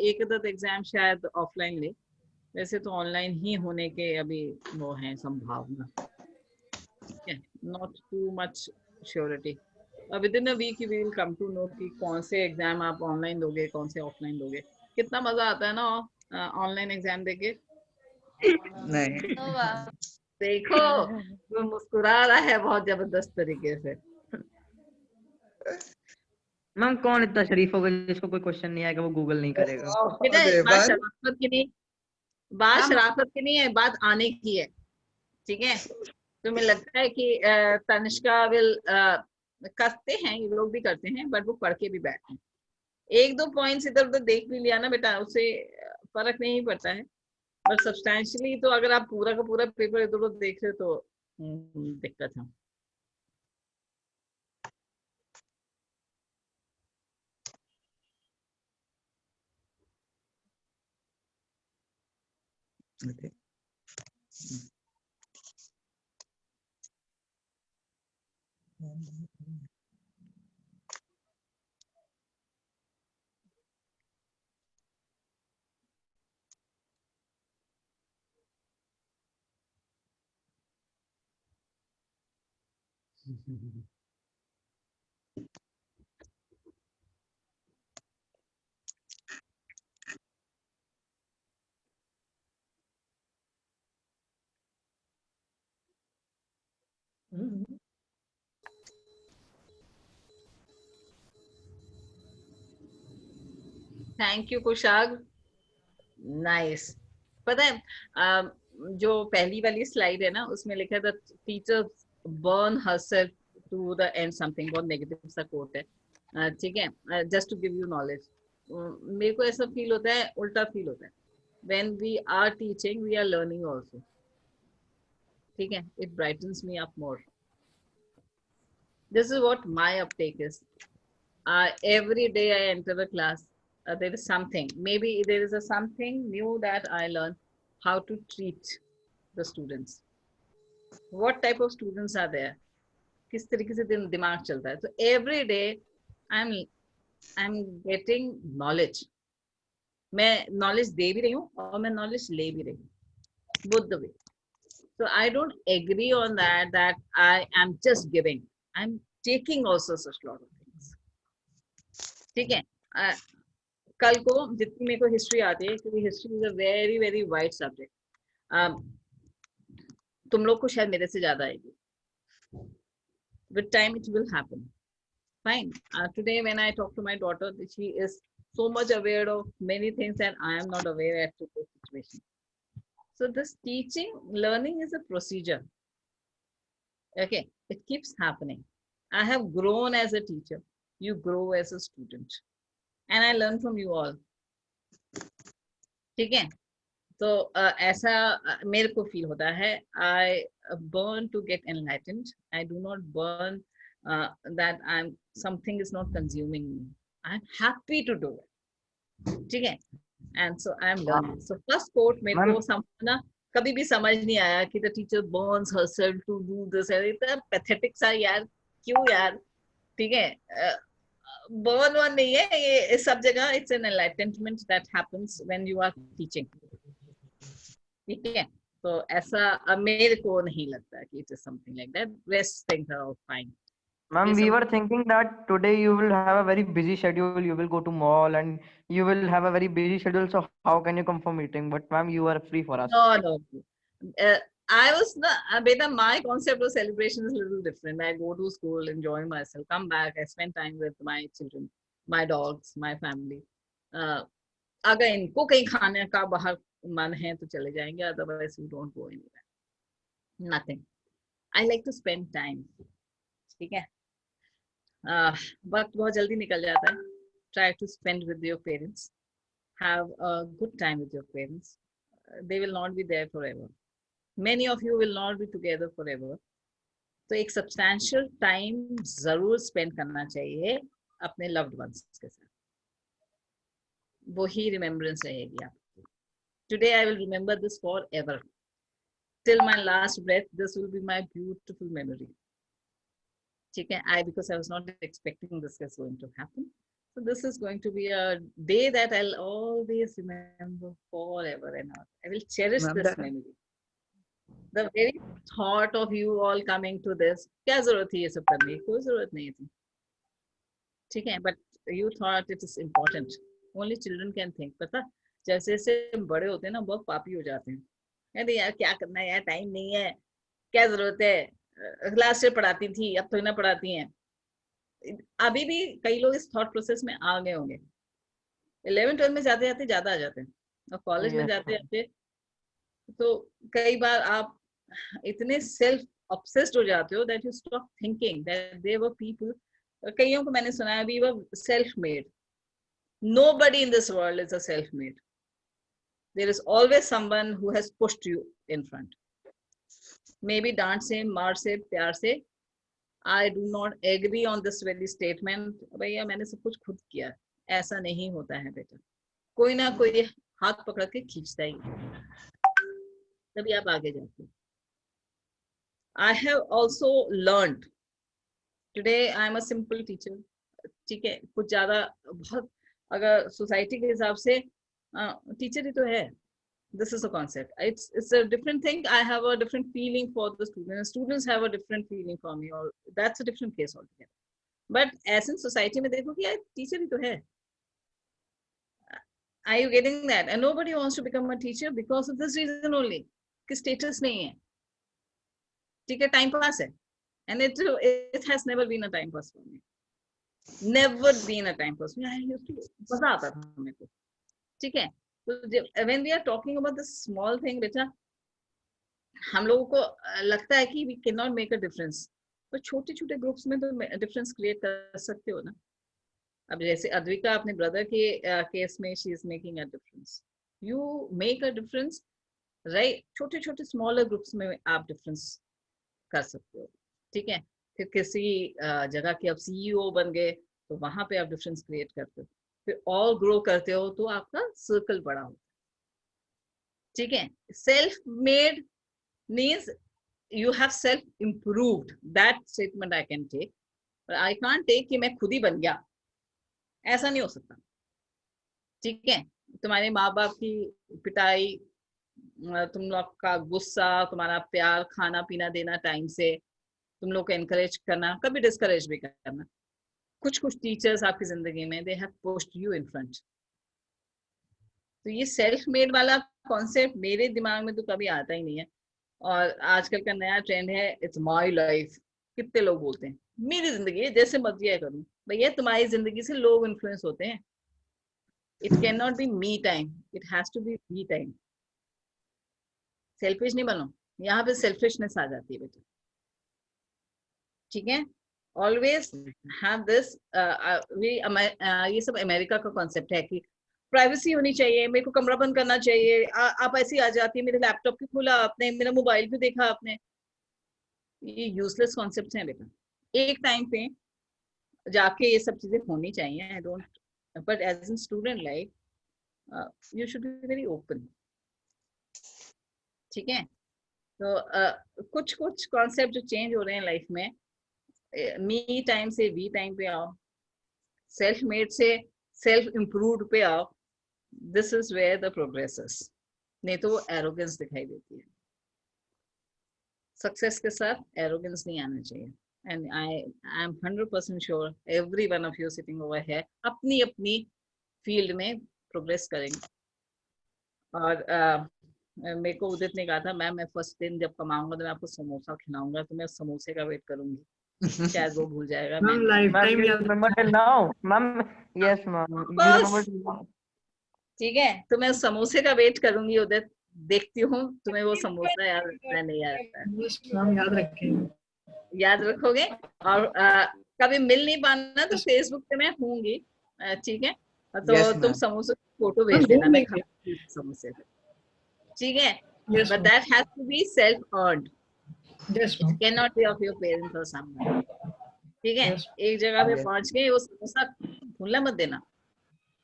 एक आध एग्जाम शायद ऑफलाइन ले, वैसे तो ऑनलाइन ही होने के अभी वो है संभावना। Not too much surety. Within a week we will come to know कि कौन से एग्जाम आप ऑनलाइन दोगे, कौन से ऑफलाइन दोगे। कितना मजा आता है ना ऑनलाइन एग्जाम देके। नहीं देखो वो मुस्कुरा रहा है बहुत जबरदस्त तरीके से। मैम कौन इतना शरीफ होगा जिसको कोई क्वेश्चन नहीं आएगा वो गूगल नहीं करेगा? बेटा बात शराफत की नहीं, बात शराफत की नहीं है, बात आने की है। ठीक है, तुम्हें लगता है कि तनिष्का विल करते हैं, ये लोग भी करते हैं, बट वो पढ़ के भी बैठते हैं। एक दो पॉइंट्स इधर उधर देख भी लिया ना बेटा, उससे फर्क नहीं पड़ता है। बट सब्सटेंशियली तो अगर आप पूरा का पूरा पेपर इधर उधर देख रहे तो दिक्कत है। Okay. Thank you Kushag, nice. पता है जो पहली वाली स्लाइड है ना, उसमें लिखा था teacher burn herself to the end something, बहुत नेगेटिव सा कोट है। ठीक है, just to give you knowledge. मेरे को ऐसा फील होता है, उल्टा फील होता है। When we are teaching we are learning also. ठीक है, it brightens me up more. This is what my uptake is. Every day I enter the class, there is something, maybe there is something new that I learn, how to treat the students, what type of students are there, किस तरीके से दिमाग चलता है। तो every day I'm getting knowledge। मैं knowledge दे भी रही हूँ और मैं knowledge ले भी रही हूँ, both the way। So I don't agree on that I am just giving, I'm taking also such lot of things। ठीक है, कल को जितनी मेरे को हिस्ट्री आती है, क्योंकि history is a very very wide subject, तुम लोग को शायद मेरे से ज्यादा आएगी। With time it will happen, fine. Today when I talk to my daughter, she is so much aware of many things and I am not aware at this situation. So this teaching, learning is a procedure. Okay, it keeps happening. I have grown as a teacher. You grow as a student. And I learn from you all. ठीक है, तो ऐसा मेरे को feel होता है. I burn to get enlightened. I do not burn that something is not consuming me. I'm happy to do it. ठीक है. And so I'm learning. So first quote मेरे को समझना कभी भी समझ नहीं आया कि the teacher burns herself to do this. इतना pathetic सा यार, क्यों यार? ठीक है. Burn one नहीं है ये सब जगह. It's an enlightenment that happens when you are teaching. ठीक है. तो ऐसा मेरे को नहीं लगता कि it is something like that. Rest things are all fine. Ma'am, we were thinking that today you will have a very busy schedule. You will go to mall and you will have a very busy schedule. So how can you come for meeting? But ma'am, you are free for us. No. I was not. Beta, my concept of celebration is a little different. I go to school, enjoy myself, come back, I spend time with my children, my dogs, my family. अगर इनको कहीं खाने का बाहर मन है तो चले जाएंगे. Otherwise, we don't go anywhere. Nothing. I like to spend time. ठीक है. वक्त बहुत जल्दी निकल जाता है. Try to spend with your parents. Have a good time with your parents. They will not be there forever. Many of you will not be together forever. तो एक substantial time जरूर spend करना चाहिए अपने loved ones के साथ. वही remembrance रहेगी आपकी. Today I will remember this forever. Till my last breath, this will be my beautiful memory. Okay, because I was not expecting this was going to happen. So this is going to be a day that I'll always remember forever and ever. I will cherish this memory. The very thought of you all coming to this, क्या जरूरत थी ये सब करने की? कोई जरूरत नहीं थी. ठीक है, but you thought it is important. Only children can think. पता जैसे जैसे बड़े होते हैं ना बहुत पापी हो जाते हैं. कहते यार क्या करना है यार, टाइम नहीं है, क्या जरूरत है, क्लास से पढ़ाती थी अब तो ना पढ़ाती हैं. अभी भी कई लोग इस थॉट प्रोसेस में आ गए होंगे. 11th-12 में जाते जाते ज्यादा आ जाते हैं और कॉलेज में जाते जाते तो कई बार आप इतने सेल्फ ऑब्सेस्ड हो जाते हो that you stop thinking that there were people. कईयों को मैंने सुना है we were self made. Nobody in this world is a self-made. There is always someone who has pushed you in front. Maybe डांट से, मार से, प्यार से. I do not agree on this very statement. भैया मैंने सब कुछ खुद किया. ऐसा नहीं होता है बेटा. कोई ना कोई हाथ पकड़ के खींचता ही, तभी आप आगे जाते. I have also learned. Today I am a simple teacher. ठीक है, कुछ ज्यादा बहुत अगर सोसाइटी के हिसाब से टीचर ही तो है. This is a concept. It's a different thing. I have a different feeling for the students. Students have a different feeling for me, or that's a different case altogether. But as in society में देखो कि यार teacher ही तो है. Are you getting that? And nobody wants to become a teacher because of this reason only. कि status नहीं है. ठीक है, time pass है. And it has never been a time pass for me. Never been a time pass. I used to मजा आता था मेरे को. ठीक है. तो when we are talking about this small thing, बेटा हम लोगों को लगता है कि we cannot make a difference. तो छोटे-छोटे ग्रुप्स में तो डिफरेंस क्रिएट कर सकते हो ना. अब जैसे अद्विका अपने ब्रदर के केस में she is making a difference. You make a difference, right? छोटे-छोटे स्मॉलर ग्रुप्स में आप डिफरेंस कर सकते हो. ठीक है. फिर किसी जगह के आप CEO बन गए तो वहां पे आप डिफरेंस क्रिएट करते हो. फिर और ग्रो करते हो तो आपका सर्कल बड़ा होता है. ठीक है. Self made means you have self improved. That statement I can take, but I can't take कि मैं खुद ही बन गया. ऐसा नहीं हो सकता. ठीक है. तुम्हारे माँ बाप की पिटाई, तुम लोग का गुस्सा, तुम्हारा प्यार, खाना पीना देना टाइम से, तुम लोग को एनकरेज करना, कभी डिस्करेज भी करना. कुछ कुछ टीचर्स आपकी जिंदगी में they have pushed you in front. तो ये सेल्फ मेड वाला कॉन्सेप्ट मेरे दिमाग में तो कभी आता ही नहीं है. और आजकल का नया ट्रेंड है इट्स माय लाइफ. कितने लोग बोलते हैं मेरी जिंदगी है, जैसे मर्जी है करूं. भैया तुम्हारी जिंदगी से लोग इन्फ्लुएंस होते हैं. It can not be me time, it has to be me time. Selfish नहीं बनो. यहाँ पे सेल्फिशनेस आ जाती है बेटा. ठीक है. Always have this. ये सब अमेरिका का कॉन्सेप्ट है कि प्राइवेसी होनी चाहिए, मेरे को कमरा बंद करना चाहिए, आप ऐसी आ जाती है, मेरे लैपटॉप क्यों खोला आपने, मेरा मोबाइल क्यों देखा आपने। ये यूजलेस कॉन्सेप्ट हैं बेटा। एक टाइम पे जाके ये सब चीजें होनी चाहिए। I don't, but as an student life you should be very open. ठीक है, तो कुछ कुछ कॉन्सेप्ट जो चेंज हो रहे हैं लाइफ में, मी टाइम से वी टाइम पे आओ, सेल्फ मेड से सेल्फ इम्प्रूव्ड पे आओ। This is where the progress is. नहीं तो वो एरोगेंस दिखाई देती है। सक्सेस के साथ एरोगेंस नहीं आना चाहिए। And I am 100% sure every one of you sitting over है अपनी अपनी फील्ड में प्रोग्रेस करेंगे। और मेरे को उदित ने कहा था, मैम मैं फर्स्ट दिन जब कमाऊंगा तो मैं आपको समोसा खिलाऊंगा, तो मैं समोसे का वेट करूंगी। शायद वो भूल जाएगा। Ma'am, lifetime you remember till now, ma'am. Yes, ma'am. You remember till now. ठीक है, तो मैं समोसे का वेट करूंगी उदित। देखती हूँ तुम्हें वो समोसा याद रखना है, नहीं याद रखता है। हम याद रखेंगे। याद रखोगे। और कभी मिल नहीं पाना तो फेसबुक पे मैं हूँगी। ठीक है, तो Yes, तुम ma'am. समोसे की फोटो भेज देना, मैं खाऊंगी समोसे। ठीक है, Yes, but ma'am. that has to be self earned. Yes, It ma'am. cannot be of your parents or someone. ठीक है, Yes. एक जगह पे Yes. पहुंच के वो समोसा भूलना मत देना।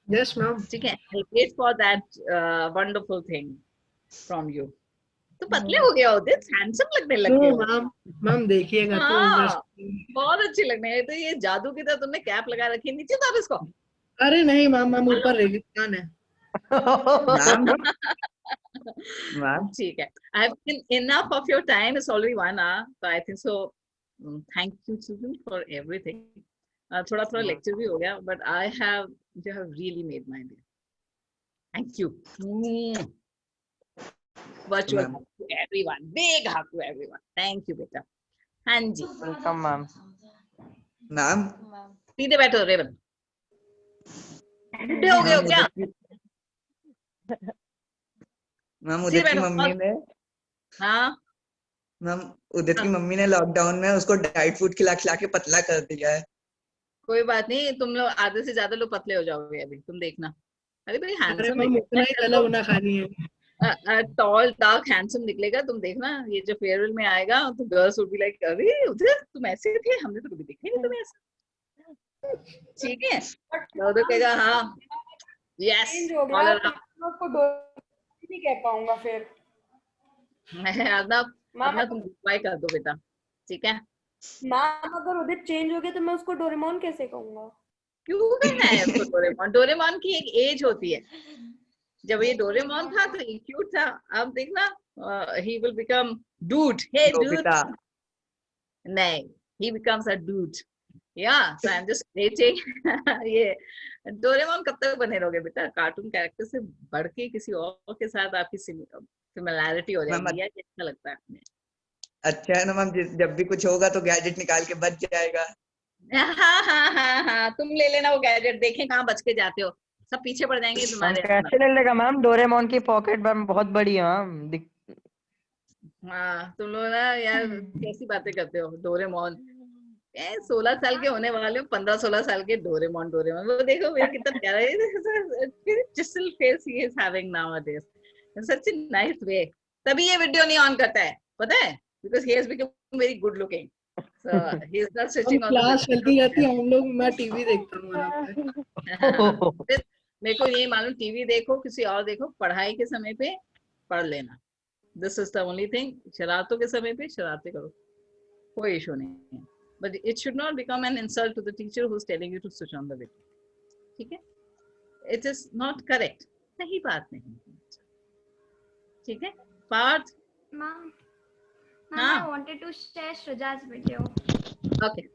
Yes, ma'am. ठीक है, I'll wait for that wonderful thing from you. तो पतले हो गया उदित, हैंडसम लगने लग गए No, हो। ma'am. Ma'am देखिएगा तो हाँ, बस। बहुत अच्छे लगने हैं। तो ये जादू की तरह तुमने कैप लगा रखी है, नीचे उतार इसको। अरे नहीं मैम, मैम ऊपर रेगिस्तान है। Ma'am. ठीक है, I have been enough of your time. It's already 1 hour, so I think so. Thank you children for everything. थोड़ा थोड़ा लेक्चर भी हो गया, but you have really made my day. Thank you. Virtual hug to everyone. Big hug to everyone. Thank you बेटा। हाँ जी। Welcome, ma'am. Ma'am. सीधे बैठो Raven. बुढ़े हो गए हो क्या? मैम उदित की मम्मी ने हाँ मैम उदित की मम्मी ने लॉकडाउन में उसको डाइट फूड खिला खिला के पतला कर दिया है। कोई बात नहीं, तुम लोग आधे से ज्यादा लोग पतले हो जाओगे अभी, तुम देखना। अरे भाई अरे मैम उतना ही तला भुना खा रही है। टॉल डार्क हैंडसम निकलेगा, तुम देखना। ये जो फेयरवेल में आएगा तो गर्ल्स वुड बी लाइक, अरे उधर तुम ऐसे थे, हमने तो कभी देखा ही नहीं तुम्हें ऐसा। ठीक है, तो कहेगा हाँ यस ऑल अराउंड। आपको नहीं कह पाऊंगा फिर। अपना तुम बाय कर दो बेटा। ठीक है मैम, अगर उदित चेंज हो गया तो मैं उसको डोरेमोन कैसे कहूंगा? क्यों कहना है उसको डोरेमोन? डोरेमोन की एक एज होती है। जब ये डोरेमोन था तो ये क्यूट था। अब देखना he will become dude. Hey dude. नहीं, he becomes a dude. Yeah, so I'm just waiting. ये डोरेमोन कब तक बने रहोगे बेटा? कार्टून कैरेक्टर से बढ़ के किसी और के साथ आपकी सिमिलैरिटी हो जाएगी। ये अच्छा लगता है। अच्छा है ना मैम, जब भी कुछ होगा तो गैजेट निकाल के बच जाएगा। हाँ, तुम ले लेना वो गैजेट, देखें कहाँ बच के जाते हो। सब पीछे पड़ जाएंगे तुम्हारे। कैसे ले लेगा मैम? डोरेमोन की पॉकेट मैम बहुत बड़ी है मैम। हाँ, तुम लोग ना यार कैसी बातें करते हो। डोरेमोन 16 साल के होने वाले हो, 15-16 साल के डोरेमोन। वो देखो मेरा कितना प्यारा है। चिसल face he is having nowadays, such a nice way. तभी ये वीडियो नहीं ऑन करता है, पता है? Because he has become very good looking, so he is not switching on. Class चलती रहती है, हम लोग मैं टीवी देखता हूँ। मेरे को ये मालूम, टीवी देखो किसी और देखो, पढ़ाई के समय पे पढ़ लेना। This is the only thing. शरारतों के समय पे शरारतें करो, कोई इशू नहीं है। But it should not become an insult to the teacher who is telling you to switch on the video. ठीक है, इट इज नॉट करेक्ट। सही बात नहीं। ठीक है पार्थ। Ma'am, हाँ I wanted to share Shruja's video. Okay.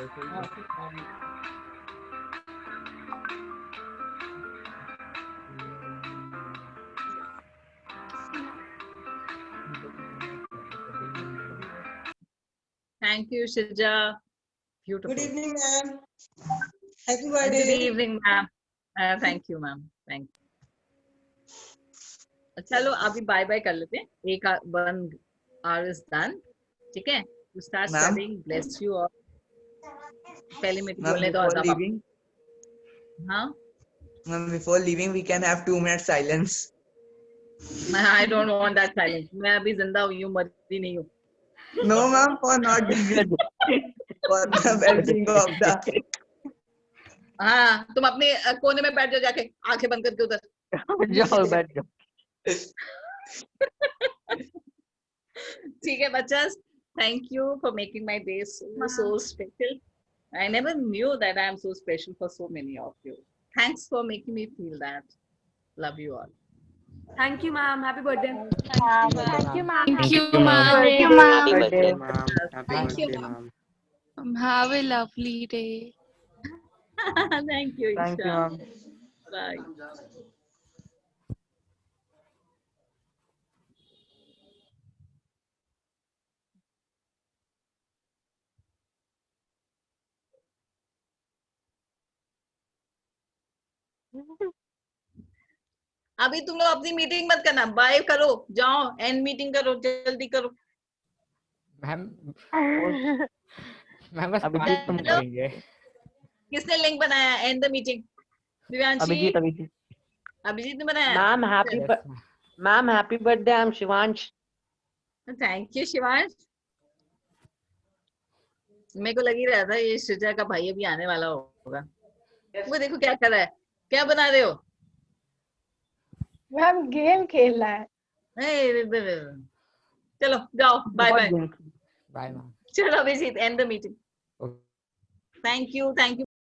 Thank you, Shija. Beautiful. Good evening, ma'am. Happy Good birthday. evening, ma'am. Thank you, ma'am. Thank you. चलो अभी बाय बाय कर लेते हैं. एक 1 hour is done. ठीक है? You start Ma'am. studying. Bless you all. पहले मेरे को Ma'am, बोलने दो before अदब. leaving, हाँ? ma'am, before leaving, we can have 2 minutes silence. I don't want that silence. मैं अभी जिंदा हुई हूँ, मरी नहीं हूँ. No, ma'am, for not for the well-being of the. हाँ, तुम अपने कोने में बैठ जाओ जाके, आंखें बंद करके उधर. जाओ बैठ जाओ. ठीक है बच्चा. Thank you for making my day so special. I never knew that I am so special for so many of you. Thanks for making me feel that. Love you all. Thank you, ma'am. Happy birthday. Thank you, ma'am. Thank you, Happy ma'am. birthday. Thank you, ma'am. Happy birthday. Thank you, ma'am. Have a lovely day. Thank you, Thank you, Isha. ma'am. Bye. अभी तुम लोग अपनी meeting मत करना. Bye करो, जाओ and meeting करो, जल्दी करो. मैम मैम बस अभिजीत 5 तुम मिनट लगेंगे. किसने लिंक बनाया? And the meeting. Divyanshi. Abhijeet Abhijeet ने बनाया. Ma'am happy birthday. I am Shivansh. Thank you Shivansh. मेरे को लग ही रहा था ये सृजा का भाई अभी आने वाला होगा. वो देखो क्या कर रहा है. क्या बना रहे हो? मैम गेम खेल रहा है. चलो जाओ. Bye bye. Bye ma'am. चलो Abhijeet end the meeting. Thank you.